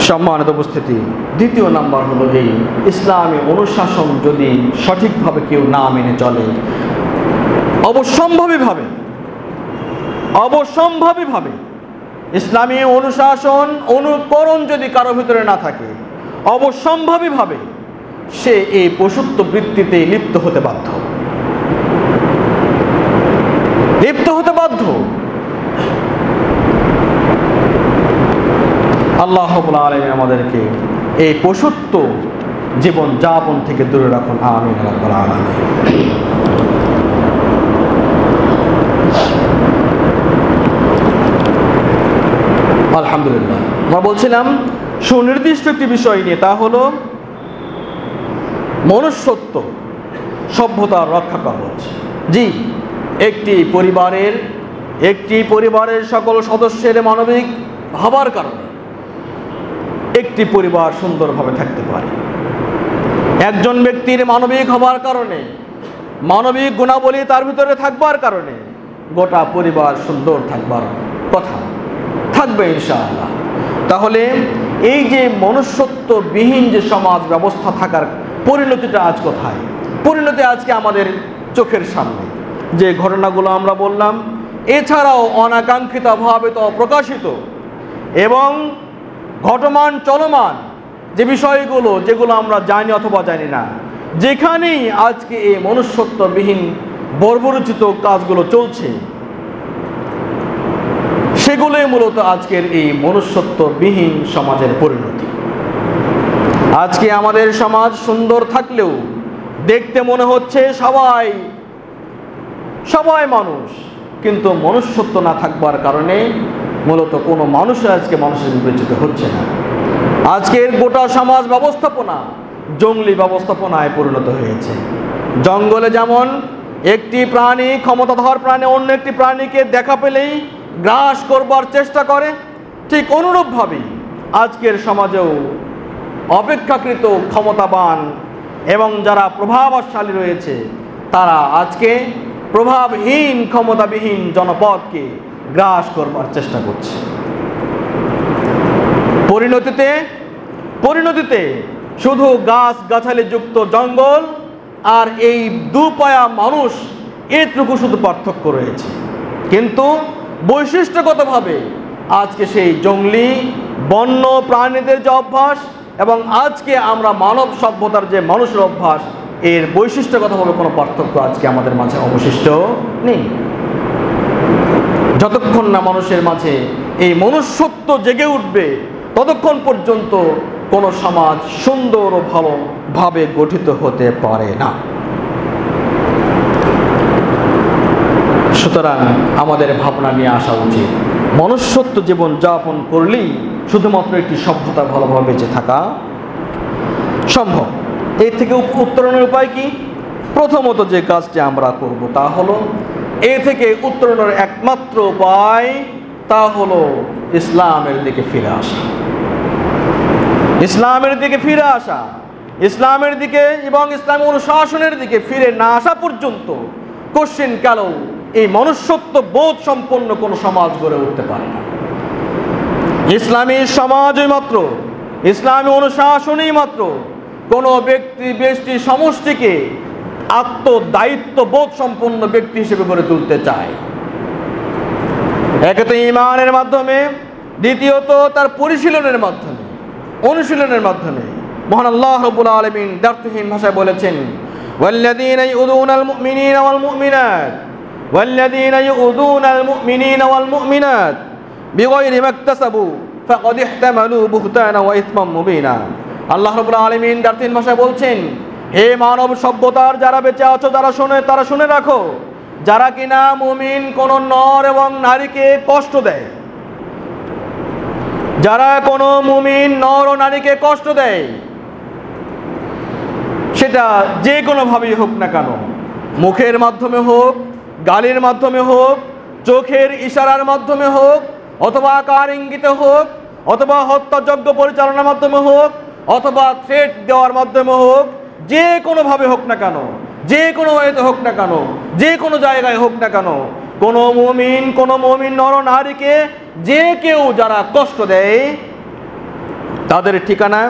সম্মানিত উপস্থিতি, দ্বিতীয় নাম্বার হলো এই ইসলামী অনুশাসন যদি সঠিকভাবে কেউ না মেনে চলে, অবশ্যম্ভাবীভাবে ইসলামী অনুশাসন অনুকরণ যদি কারো ভিতরে না থাকে, অবশ্যম্ভাবীভাবে সে এই পশুত্ব বৃত্তিতে লিপ্ত হতে বাধ্য। আল্লাহ রাব্বুল আলামিন আমাদেরকে এই পশুত্ব জীবন যাপন থেকে দূরে রাখুন, আমিন ya rabbal alamin। আলহামদুলিল্লাহ, আমরা বলছিলাম সুনির্দিষ্ট একটি বিষয় নিয়ে, তা হলো মনুষ্যত্ব সভ্যতার রক্ষা কবচ। জি, একটি পরিবারের সকল সদস্যের মানবিক হবার কারণে একটি পরিবার সুন্দরভাবে থাকতে পারে। একজন ব্যক্তির মানবিক হবার কারণে, মানবিক গুণাবলী তার ভিতরে থাকবার কারণে গোটা পরিবার সুন্দর থাকবার কথা, থাকবে ইনশাআল্লাহ। তাহলে এই যে মনুষ্যত্ববিহীন যে সমাজ ব্যবস্থা থাকার পরিণতিটা আজ কোথায়? পরিণতি আজকে আমাদের চোখের সামনে। যে ঘটনাগুলো আমরা বললাম, এছাড়াও অনাকাঙ্ক্ষিতভাবে তো অপ্রকাশিত এবং ঘটমান চলমান যে বিষয়গুলো, যেগুলো আমরা জানি অথবা জানি না, যেখানেই আজকে এই মনুষ্যত্ববিহীন বর্বরচিত কাজগুলো চলছে, সেগুলোই মূলত আজকের এই মনুষ্যত্ববিহীন সমাজের পরিণতি। আজকে আমাদের সমাজ সুন্দর থাকলেও দেখতে মনে হচ্ছে সবাই মানুষ, কিন্তু মনুষ্যত্ব না থাকবার কারণে মূলত কোনো মানুষ আজকে মানুষের বিবেচিত হচ্ছে না। আজকের গোটা সমাজ ব্যবস্থাপনা জঙ্গলি ব্যবস্থাপনায় পরিণত হয়েছে। জঙ্গলে যেমন একটি প্রাণী, ক্ষমতাধর প্রাণী অন্য একটি প্রাণীকে দেখা পেলেই গ্রাস করবার চেষ্টা করে, ঠিক অনুরূপভাবেই আজকের সমাজেও অপেক্ষাকৃত ক্ষমতাবান এবং যারা প্রভাবশালী রয়েছে, তারা আজকে প্রভাবহীন ক্ষমতাবিহীন জনপদকে গ্রাস করবার চেষ্টা করছে। পরিণতিতে শুধু গাছ গাছালি যুক্ত জঙ্গল আর এই দুপায়া মানুষ, এটুকু শুধু পার্থক্য রয়েছে। কিন্তু বৈশিষ্ট্যগতভাবে আজকে সেই জঙ্গলি বন্য প্রাণীদের যে অভ্যাস এবং আজকে আমরা মানব সভ্যতার যে মানুষের অভ্যাস, এর বৈশিষ্ট্যগতভাবে কোনো পার্থক্য আজকে আমাদের মাঝে অবশিষ্ট নেই। যতক্ষণ না মানুষের মাঝে এই মনুষ্যত্ব জেগে উঠবে, ততক্ষণ পর্যন্ত কোনো সমাজ সুন্দর ও ভালোভাবে গঠিত হতে পারে না। সুতরাং আমাদের ভাবনা নিয়ে আসা উচিত, মনুষ্যত্ব জীবন যাপন করলেই শুধুমাত্র একটি সভ্যতা ভালোভাবে বেঁচে থাকা সম্ভব। এর থেকে উত্তরণের উপায় কি? প্রথমত যে কাজটি আমরা করব তা হলো, এ থেকে উত্তরণের একমাত্র উপায় তা হলো ইসলামের দিকে ফিরে আসা। ইসলামের দিকে ফিরে আসা, ইসলামের দিকে এবং ইসলামী অনুশাসনের দিকে ফিরে না আসা পর্যন্ত কোশ্চিন কালো এই মনুষ্যত্ব বোধ সম্পন্ন কোনো সমাজ গড়ে উঠতে পারে না। ইসলামী সমাজই মাত্র, ইসলামী অনুশাসনই মাত্র কোনো ব্যক্তি ব্যষ্টি সমষ্টিকে আত্মদায়িত্ববোধ সম্পন্ন ব্যক্তি হিসেবে গড়ে তুলতে চায়। একে তো ঈমানের মাধ্যমে, দ্বিতীয়ত তার পরিশীলনের মাধ্যমে, অনুশীলনের মাধ্যমে। মহান আল্লাহ রাব্বুল আলামিন দ্ব্যর্থহীন ভাষায় বলেছেন, ওয়াল্লাযীনা ইউযুনাল মুমিনিনা ওয়াল মুমিনাত ওয়াল্লাযীনা ইউযুনাল মুমিনিনা ওয়াল মুমিনাত বিগাইরি মাকতাসাবু ফাকাদ ইহতামালু বুহতানা ওয়া ইসমান মুবিনা। আল্লাহ রাব্বুল আলামিন দ্ব্যর্থহীন ভাষায় বলছেন, হে মানব সভ্যতার যারা বেঁচে আছো, তারা শুনে রাখো, যারা কিনা মুমিন কোন নর এবং নারীকে কষ্ট দেয়, যারা কোনো মুমিন নর ও নারীকে কষ্ট দেয়, সেটা যে কোনোভাবেই হোক না কেন, মুখের মাধ্যমে হোক, গালির মাধ্যমে হোক, চোখের ইশারার মাধ্যমে হোক, অথবা আকার ইঙ্গিতে হোক, অথবা হত্যাযজ্ঞ পরিচালনার মাধ্যমে হোক, অথবা থ্রেট দেওয়ার মাধ্যমে হোক, যে কোনোভাবে হোক না কেন, যে কোনো ওয়েতে হোক না কেন, যে কোনো জায়গায় হোক না কেন, কোনো মুমিন নর নারীকে যে কেউ যারা কষ্ট দেয়, তাদের ঠিকানা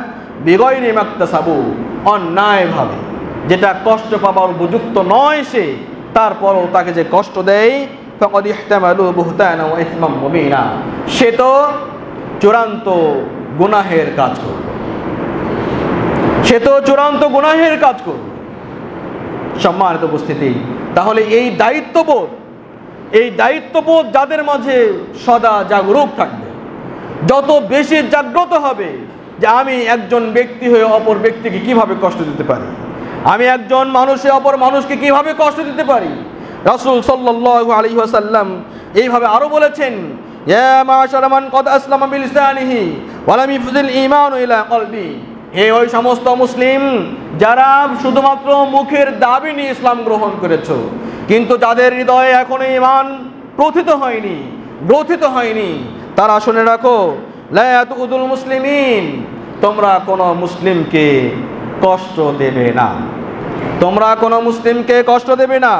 বিগাইরি মাকতাসাবু, অন্যায়ভাবে, যেটা কষ্ট পাবার উপযুক্ত নয় সে, তারপরও তাকে যে কষ্ট দেয়, ফাকাদ ইহতামালু বুহতানা ওয়া ইসমান মুবিনা, সে তো চূড়ান্ত গুনাহের কাজ করবে, সে তো চূড়ান্ত গুনাহের কাজ করবে। সম্মানিত উপস্থিতি, তাহলে এই দায়িত্ববোধ যাদের মাঝে সদা জাগরুক থাকবে, যত বেশি জাগ্রত হবে যে আমি একজন ব্যক্তি হয়ে অপর ব্যক্তিকে কিভাবে কষ্ট দিতে পারি, আমি একজন মানুষে অপর মানুষকে কিভাবে কষ্ট দিতে পারি। রাসূল সাল্লাল্লাহু আলাইহি ওয়াসাল্লাম এইভাবে আরো বলেছেন, ইয়া মাশারা মান ক্বাদ আসলামা বিলিসানিহি ওয়া লাম ইফজিল ঈমানু ইলা কলবি, হে ওই সমস্ত মুসলিম যারা শুধুমাত্র মুখের দাবি নিয়ে ইসলাম গ্রহণ করেছো, কিন্তু যাদের হৃদয়ে এখনো ঈমান গ্রথিত হয়নি, তারা শুনে রাখো, লা তুযুল মুসলিমিন, তোমরা কোনো মুসলিমকে কষ্ট দেবে না, তোমরা কোনো মুসলিমকে কষ্ট দেবে না।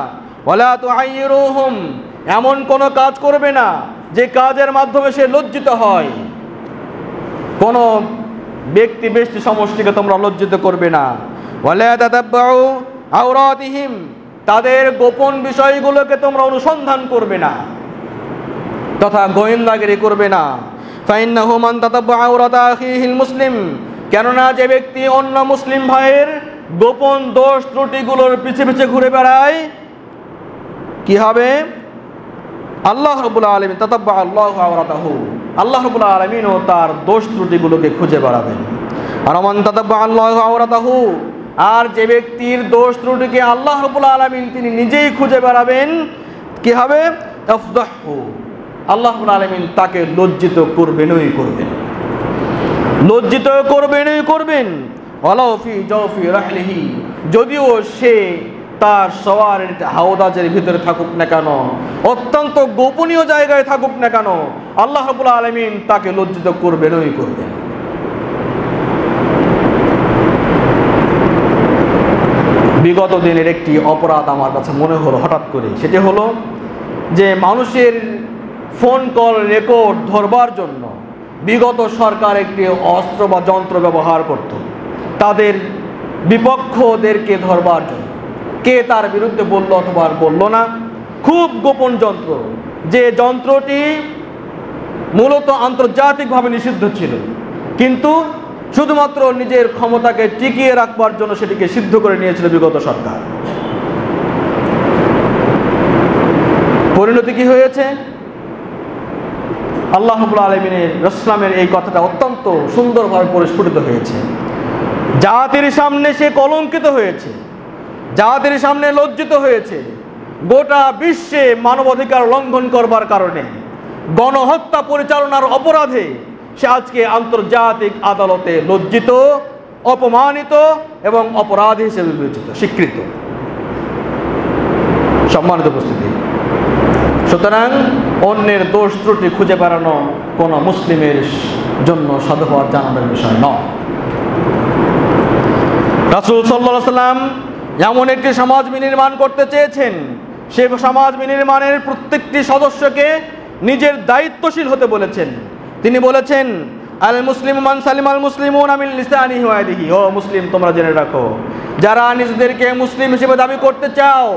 ওয়ালা তুআইরুহুম, এমন কোনো কাজ করবে না যে কাজের মাধ্যমে সে লজ্জিত হয়। কোনো ব্যক্তি ব্যক্তি সমষ্টিকে তোমরা লজ্জিত করবে না। ওয়ালা তাতাব্বাউ আওরাতিহিম, তাদের গোপন বিষয়গুলোকে তোমরা অনুসন্ধান করবে না তথা গোয়েন্দাগিরি করবে না। ফাইন্নাহু মান তাতাব্বা আওরাতা আখিহিল মুসলিম, কেননা যে ব্যক্তি অন্য মুসলিম ভাইয়ের গোপন দোষ ত্রুটিগুলোর পিছে পিছে ঘুরে বেড়ায়, কি হবে? আল্লাহ রাব্বুল আলামিন তাতাব্বা আল্লাহু আওরাতাহু, আল্লাহ রাব্বুল আলামিনও তার দোষ ত্রুটিগুলোকে খুঁজে বেড়াবেন। আর মান তাতাব্বা আল্লাহু আওরাতাহু, আর যে ব্যক্তির দোষ ত্রুটিকে আল্লাহ রাব্বুল আলামিন তিনি নিজেই খুঁজে বেড়াবেন, কি হবে? আফদাহু, আল্লাহ রাব্বুল আলামিন তাকে লজ্জিত করবেনই করবেন, লজ্জিত করবেনই করবেন। ওয়ালাউ ফি জাওফি রাহলিহি, যদিও সে তার সওয়ারের হাওদাজের ভিতরে থাকুক না কেন, অত্যন্ত গোপনীয় জায়গায় থাকুক না কেন, আল্লাহ রাব্বুল আলামিন তাকে লজ্জিত করবেনই করবেন। বিগত দিনের একটি অপরাধ আমার কাছে মনে হলো হঠাৎ করে, সেটি হলো যে মানুষের ফোন কল রেকর্ড ধরবার জন্য বিগত সরকার একটি অস্ত্র বা যন্ত্র ব্যবহার করত তাদের বিপক্ষদেরকে ধরবার জন্য। কে তার বিরুদ্ধে বলল অথবা বলল না, খুব গোপন যন্ত্র, যে যন্ত্রটি মূলত আন্তর্জাতিকভাবে নিষিদ্ধ ছিল, কিন্তু শুধুমাত্র নিজের ক্ষমতাকে টিকিয়ে রাখবার জন্য সেটিকে সিদ্ধ করে নিয়েছিল বিগত সরকার। পরিণতি কি হয়েছে? আল্লাহ রাব্বুল আলামিনের রাসূলের এই কথাটা অত্যন্ত সুন্দরভাবে পরিস্ফুটিত হয়েছে। জাতির সামনে সে কলঙ্কিত হয়েছে, জাতির সামনে লজ্জিত হয়েছে। গোটা বিশ্বে মানবাধিকার লঙ্ঘন করবার কারণে, গণহত্যা পরিচালনার অপরাধে সে আজকে আন্তর্জাতিক আদালতে লজ্জিত, অপমানিত এবং অপরাধী হিসেবে বিবেচিত, স্বীকৃত। সম্মানিত উপস্থিতি, সুতরাং অন্যের দোষ ত্রুটি খুঁজে বেড়ানো কোনো মুসলিমের জন্য সাধুবাদ জানানোর বিষয় নয়। রাসূল সাল্লাল্লাহু আলাইহি ওয়াসাল্লাম এমন একটি সমাজ বিনির্মাণ করতে চেয়েছেন, সে সমাজ বিনির্মাণের প্রত্যেকটি সদস্যকে নিজের দায়িত্বশীল হতে বলেছেন। তিনি বলেছেন, আল মুসলিম মান সালিমাল মুসলিমুনা মিন লিসানিহি ওয়া ইয়াদিহি, ও মুসলিম তোমরা জেনে রাখো, যারা নিজেদেরকে মুসলিম হিসেবে দাবি করতে চাও,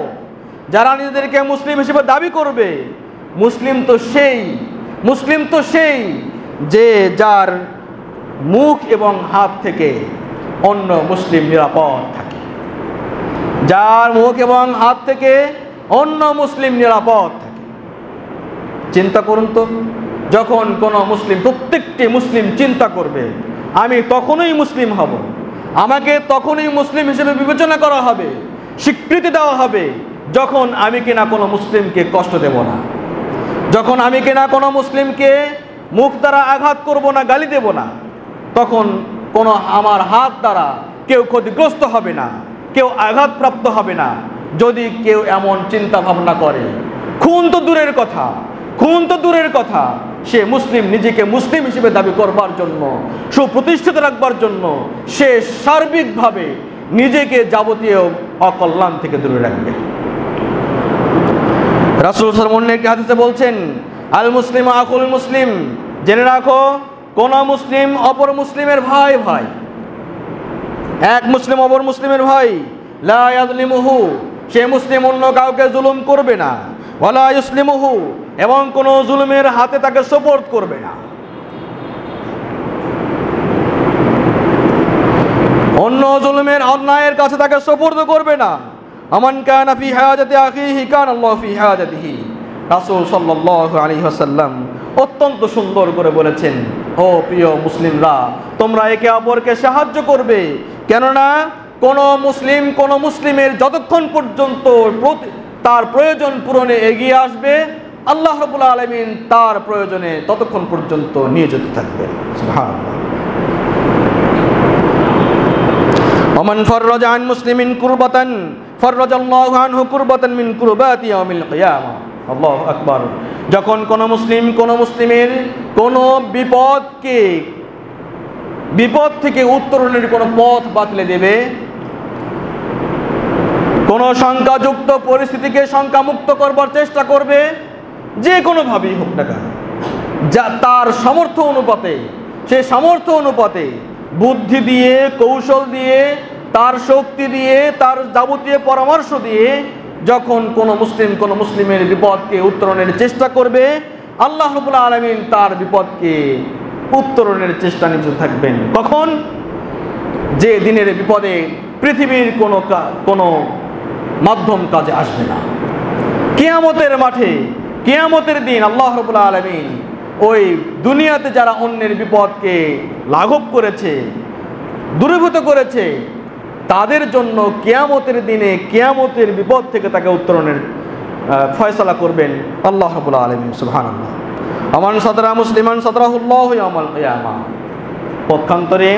যারা নিজেদেরকে মুসলিম হিসেবে দাবি করবে, মুসলিম তো সেই যে যার মুখ এবং হাত থেকে অন্য মুসলিম নিরাপদ থাকে, যার মুখ এবং হাত থেকে অন্য মুসলিম নিরাপদ থাকে। চিন্তা করুন তো, যখন কোনো মুসলিম, প্রত্যেকটি মুসলিম চিন্তা করবে আমি তখনই মুসলিম হব, আমাকে তখনই মুসলিম হিসেবে বিবেচনা করা হবে, স্বীকৃতি দেওয়া হবে, যখন আমি কিনা কোনো মুসলিমকে কষ্ট দেব না, যখন আমি কিনা কোনো মুসলিমকে মুখ দ্বারা আঘাত করব না, গালি দেব না, তখন কোনো আমার হাত দ্বারা কেউ ক্ষতিগ্রস্ত হবে না, কেউ আঘাতপ্রাপ্ত হবে না। যদি কেউ এমন চিন্তা ভাবনা করে, খুন তো দূরের কথা, সে মুসলিম, নিজেকে মুসলিম হিসেবে দাবি করবার জন্য, সুপ্রতিষ্ঠিত রাখবার জন্য সে সার্বিকভাবে নিজেকে যাবতীয় অকল্যাণ থেকে দূরে রাখবে। রাসূল সাল্লাল্লাহু আলাইহি ওয়াসাল্লাম একটি হাদিসে বলছেন, আল মুসলিম আখুল মুসলিম, জেনে রাখো কোন মুসলিম অপর মুসলিমের ভাই, এক মুসলিম অপর মুসলিমের ভাই। লা ইয়াযলিমুহু, সে মুসলিম অন্য কাউকে জুলুম করবে না। ওয়ালা ইউসলিমুহু, এবং কোন জুলুমের হাতে তাকে সুপর্দ করবে না, অন্য জুলুমের অন্যায়ের কাছে তাকে সুপর্দ করবে না। আমান কানা ফি হাজাতি আখিহি কানা আল্লাহু ফি হাজাতিহি। রাসূল সাল্লাল্লাহু আলাইহি ওয়াসাল্লাম অত্যন্ত সুন্দর করে বলেছেন, ও প্রিয় মুসলিমরা, তোমরা একে অপরকে সাহায্য করবে, কেননা কোন মুসলিমের যতক্ষণ পর্যন্ত তার প্রয়োজন পূরণে এগিয়ে আসবে, আল্লাহ রাব্বুল আলামিন তার প্রয়োজনে ততক্ষণ পর্যন্ত নিয়োজিত থাকবেন। সুবহানাল্লাহ। ওমান ফাররাজা আন মুসলিমিন কুরবাতান ফাররাজাল্লাহু আনহু কুরবাতান মিন কুরবাতি ইয়াউমিল কিয়ামাহ। আল্লাহু আকবার। যখন কোন মুসলিমের কোন বিপদ থেকে উত্তরণের কোন পথ বাতলে দেবে, কোন শঙ্কাযুক্ত পরিস্থিতিকে শঙ্কামুক্ত করবার চেষ্টা করবে, যে কোনোভাবেই হোক না কেন, যা তার সামর্থ্য অনুপাতে, সে সামর্থ্য অনুপাতে বুদ্ধি দিয়ে, কৌশল দিয়ে, তার শক্তি দিয়ে, তার যাবতীয় পরামর্শ দিয়ে যখন কোনো মুসলিম কোনো মুসলিমের বিপদকে উত্তরণের চেষ্টা করবে, আল্লাহ রাব্বুল আলামিন তার বিপদকে উত্তরণের চেষ্টা নিতে থাকবেন। কখন? যে দিনের বিপদে পৃথিবীর কোনো মাধ্যম কাজে আসবে না। কিয়ামতের মাঠে, কিয়ামতের দিন আল্লাহ রাব্বুল আলামিন ওই দুনিয়াতে যারা অন্যের বিপদকে লাঘব করেছে, দূরীভূত করেছে, তাদের জন্য কিয়ামতের দিনে কিয়ামতের বিপদ থেকে তাকে উত্তরণের ফয়সালা করবেন আল্লাহ রাব্বুল আলামিন। সুবহানাল্লাহ। আমান সাদরা মুসলিমান সাদরাহুল্লাহু ইয়াউমাল কিয়ামা। পক্ষান্তরে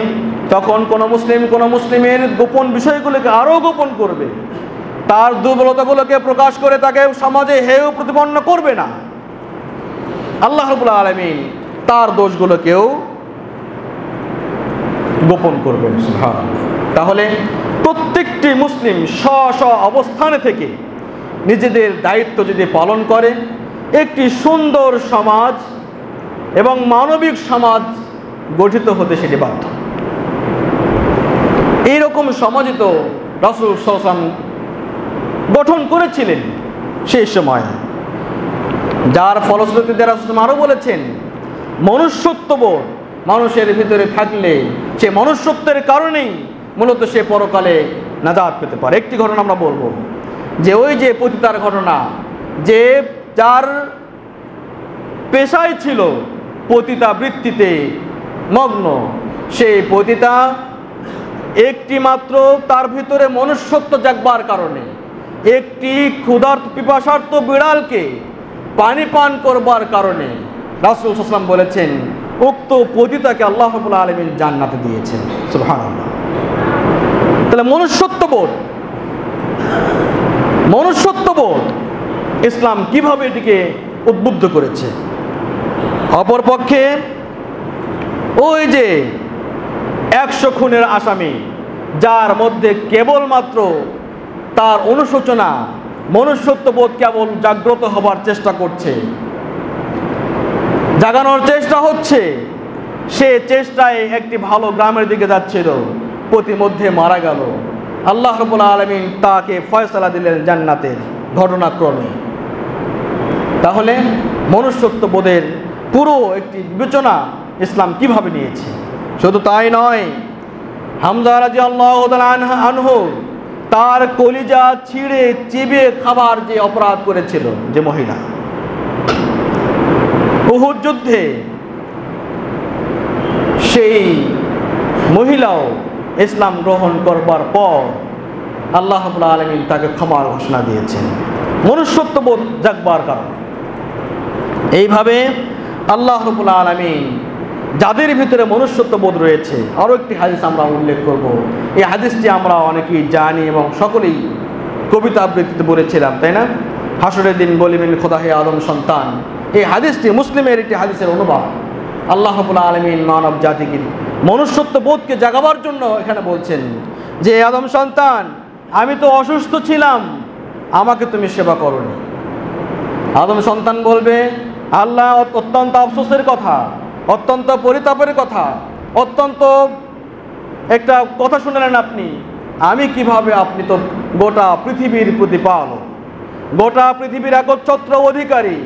তখন কোনো মুসলিম কোনো মুসলিমের গোপন বিষয়গুলোকে আরও গোপন করবে, তার দুর্বলতাগুলোকে প্রকাশ করে তাকে সমাজে হেয় প্রতিপন্ন করবে না, আল্লাহ রাব্বুল আলামিন তার দোষগুলোকেও গোপন করবেন। সুবহানাল্লাহ। তাহলে প্রত্যেকটি মুসলিম স্ব স্ব অবস্থানে থেকে নিজেদের দায়িত্ব যদি পালন করে, একটি সুন্দর সমাজ এবং মানবিক সমাজ গঠিত হতে সেটি বাধ্য। এইরকম সমাজই তো রাসূল সাল্লাল্লাহু আলাইহি ওয়াসাল্লাম গঠন করেছিলেন সেই সময়, যার ফলশ্রুতিতে রাসূল আরও বলেছেন, মনুষ্যত্ববোধ মানুষের ভিতরে থাকলে সে মনুষ্যত্বের কারণেই মূলত সে পরকালে নাজাত পেতে পারে। একটি ঘটনা আমরা বলবো, যে ওই যে পতিতার ঘটনা, যে যার পেশায় ছিল পতিতা বৃত্তিতে মগ্ন, সেই পতিতা একটি মাত্র তার ভিতরে মনুষ্যত্ব জাগবার কারণে একটি ক্ষুধার্ত পিপাসার্ত বিড়ালকে পানি পান করবার কারণে রাসূল সাল্লাল্লাহু আলাইহি ওয়াসাল্লাম বলেছেন, উক্ত পতিতাকে আল্লাহ রাব্বুল আলামিন জান্নাতে দিয়েছেন। সুবহানাল্লাহ। তাহলে মনুষ্যত্ববোধ ইসলাম কিভাবে এটিকে উদ্বুদ্ধ করেছে। অপরপক্ষে ওই যে 100 খুনের আসামি, যার মধ্যে কেবলমাত্র তার অনুশোচনা, মনুষ্যত্ববোধ কেবল জাগ্রত হবার চেষ্টা করছে, জাগানোর চেষ্টা হচ্ছে, সে চেষ্টায় একটি ভালো গ্রামের দিকে যাচ্ছিল, প্রতিমধ্যে মারা গেল। আল্লাহ রাব্বুল আলামিন তাকে ফয়সালা দিলেন জান্নাতের ঘটনাক্রমে। তাহলে মনুষ্যত্ববোধের পুরো একটি বিবেচনা ইসলাম কিভাবে নিয়েছে। শুধু তাই নয়, হামজা রাদিয়াল্লাহু তাআলা আনহু তার কলিজা ছিঁড়ে চিবিয়ে খাবার যে অপরাধ করেছিল যে মহিলা, উহুদ যুদ্ধে সেই মহিলাও ইসলাম গ্রহণ করবার পর আল্লাহ রাব্বুল আলামিন তাকে ক্ষমার ঘোষণা দিয়েছেন মনুষ্যত্ববোধ জাগবার কারণে। এইভাবে আল্লাহ রাব্বুল আলামিন যাদের ভিতরে মনুষ্যত্ববোধ রয়েছে, আরও একটি হাদিস আমরা উল্লেখ করব। এই হাদিসটি আমরা অনেকেই জানি এবং সকলেই কবিতা আবৃত্তিতে বলেছিলাম, তাই না? হাসরের দিন বলিবেন খোদা হে আদম সন্তান। এই হাদিসটি মুসলিমের একটি হাদিসের অনুবাদ। আল্লাহ রাব্বুল আলামিন মানব জাতিকে মনুষ্যত্ববোধকে জাগাবার জন্য এখানে বলছেন যে, আদম সন্তান, আমি তো অসুস্থ ছিলাম, আমাকে তুমি সেবা করোনি। আদম সন্তান বলবে, আল্লাহ, অত্যন্ত আফসোসের কথা, অত্যন্ত পরিতাপের কথা, অত্যন্ত একটা কথা শুনলেন আপনি। আমি কিভাবে, আপনি তো গোটা পৃথিবীর প্রতিপালক, গোটা পৃথিবীর একচ্ছত্র অধিকারী,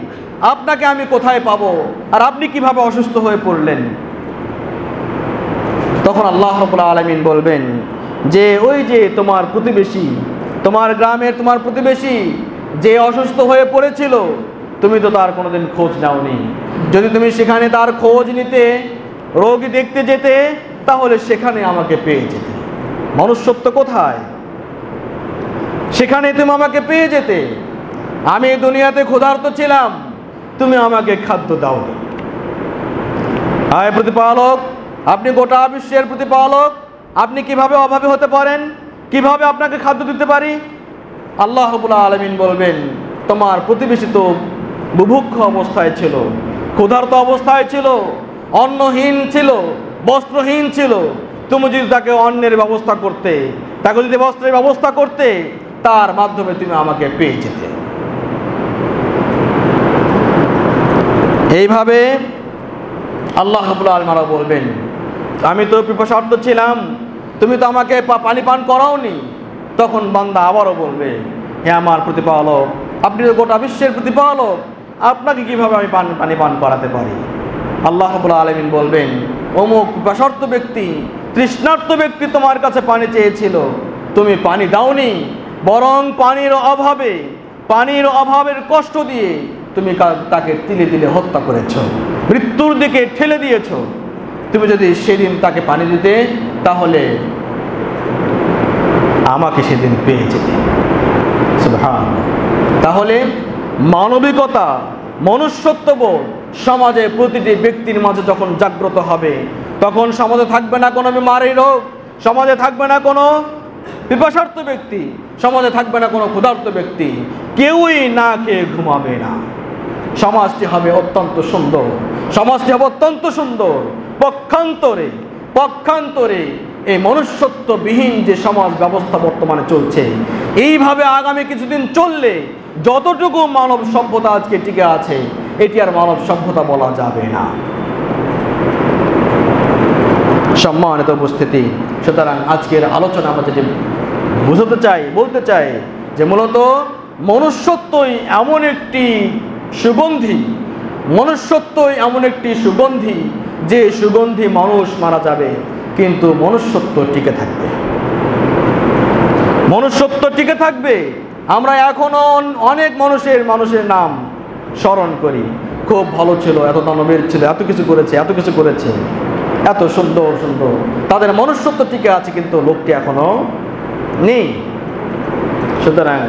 আপনাকে আমি কোথায় পাবো, আর আপনি কিভাবে অসুস্থ হয়ে পড়লেন? তখন আল্লাহ রাব্বুল আলামিন বলবেন যে, ওই যে তোমার প্রতিবেশী, তোমার গ্রামের তোমার প্রতিবেশী যে অসুস্থ হয়ে পড়েছিল, তুমি তো তার কোনোদিন খোঁজ নাওনি। যদি তুমি সেখানে তার খোঁজ নিতে, রোগী দেখতে যেতে, তাহলে সেখানে আমাকে পেয়ে যেতে। মনুষ্যত্ব কোথায়? সেখানে তুমি আমাকে পেয়ে যেতে। আমি দুনিয়াতে ক্ষুধার্ত ছিলাম, তুমি আমাকে খাদ্য দাওনি। হায় প্রতিপালক, আপনি গোটা বিশ্বের প্রতিপালক, আপনি কিভাবে অভাবী হতে পারেন? কিভাবে আপনাকে খাদ্য দিতে পারি? আল্লাহ রাব্বুল আলামিন বলবেন, তোমার প্রতিবেশী তো বুভুক্ষ অবস্থায় ছিল, ক্ষুধার্ত অবস্থায় ছিল, অন্নহীন ছিল, বস্ত্রহীন ছিল। তুমি যদি তাকে অন্নের ব্যবস্থা করতে, তাকে যদি বস্ত্রের ব্যবস্থা করতে, তার মাধ্যমে তুমি আমাকে পেয়ে যেতে। এইভাবে আল্লাহ রাব্বুল আলামিন আরো বলবেন, আমি তো পিপাসার্ত ছিলাম, তুমি তো আমাকে পানি পান করাওনি। তখন বান্দা আবারও বলবে, হে আমার প্রতিপালক, আপনি তো গোটা বিশ্বের প্রতিপালক, আপনাকে কিভাবে আমি পানি পান করাতে পারি? আল্লাহ রাব্বুল আলামিন বলবেন, অমুক পিপাসার্ত ব্যক্তি, তৃষ্ণার্ত ব্যক্তি তোমার কাছে পানি চেয়েছিল, তুমি পানি দাওনি, বরং পানির অভাবের কষ্ট দিয়ে তুমি তাকে তিলে তিলে হত্যা করেছ, মৃত্যুর দিকে ঠেলে দিয়েছ। তুমি যদি সেদিন তাকে পানি দিতে, তাহলে আমাকে সেদিন পেয়ে যেতে। সুবহানাল্লাহ। তাহলে মানবিকতা, মনুষ্যত্ববোধ সমাজে প্রতিটি ব্যক্তির মাঝে যখন জাগ্রত হবে, তখন সমাজে থাকবে না কোনো বিমারি রোগ, সমাজে থাকবে না কোনো পিপাসার্ত ব্যক্তি, সমাজে থাকবে না কোনো ক্ষুধার্ত ব্যক্তি, কেউই না খেয়ে ঘুমাবে না। সমাজটি হবে অত্যন্ত সুন্দর, সমাজটি হবে অত্যন্ত সুন্দর। পক্ষান্তরে এই মনুষ্যত্ববিহীন যে সমাজ ব্যবস্থা বর্তমানে চলছে, এইভাবে আগামী কিছুদিন চললে যতটুকু মানব সভ্যতা আজকে টিকে আছে, এটি আর মানব সভ্যতা বলা যাবে না। সম্মানিত উপস্থিতি, সুতরাং আজকের আলোচনা আমরা যেটি বলতে চাই যে মূলত মনুষ্যত্বই এমন একটি সুগন্ধি, যে সুগন্ধি মানুষ মারা যাবে কিন্তু মনুষ্যত্ব টিকে থাকবে। আমরা এখনো অনেক মানুষের নাম স্মরণ করি, খুব ভালো ছিল, এত দানবীর ছিল, এত কিছু করেছে, এত সুন্দর, তাদের মনুষ্যত্ব টিকে আছে, কিন্তু লোকটি এখনো নেই। সুতরাং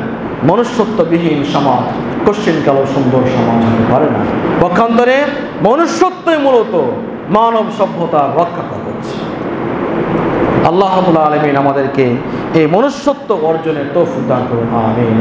মনুষ্যত্ববিহীন সমাজ কোশ্চিনকালেও সুন্দর সমাজ হতে পারে না। পক্ষান্তরে মনুষ্যত্বই মূলত মানব সভ্যতার রক্ষা কবচ। আল্লাহ রাব্বুল আলামিন আমাদেরকে এই মনুষ্যত্ব অর্জনের তৌফিক দান করুন। আমিন।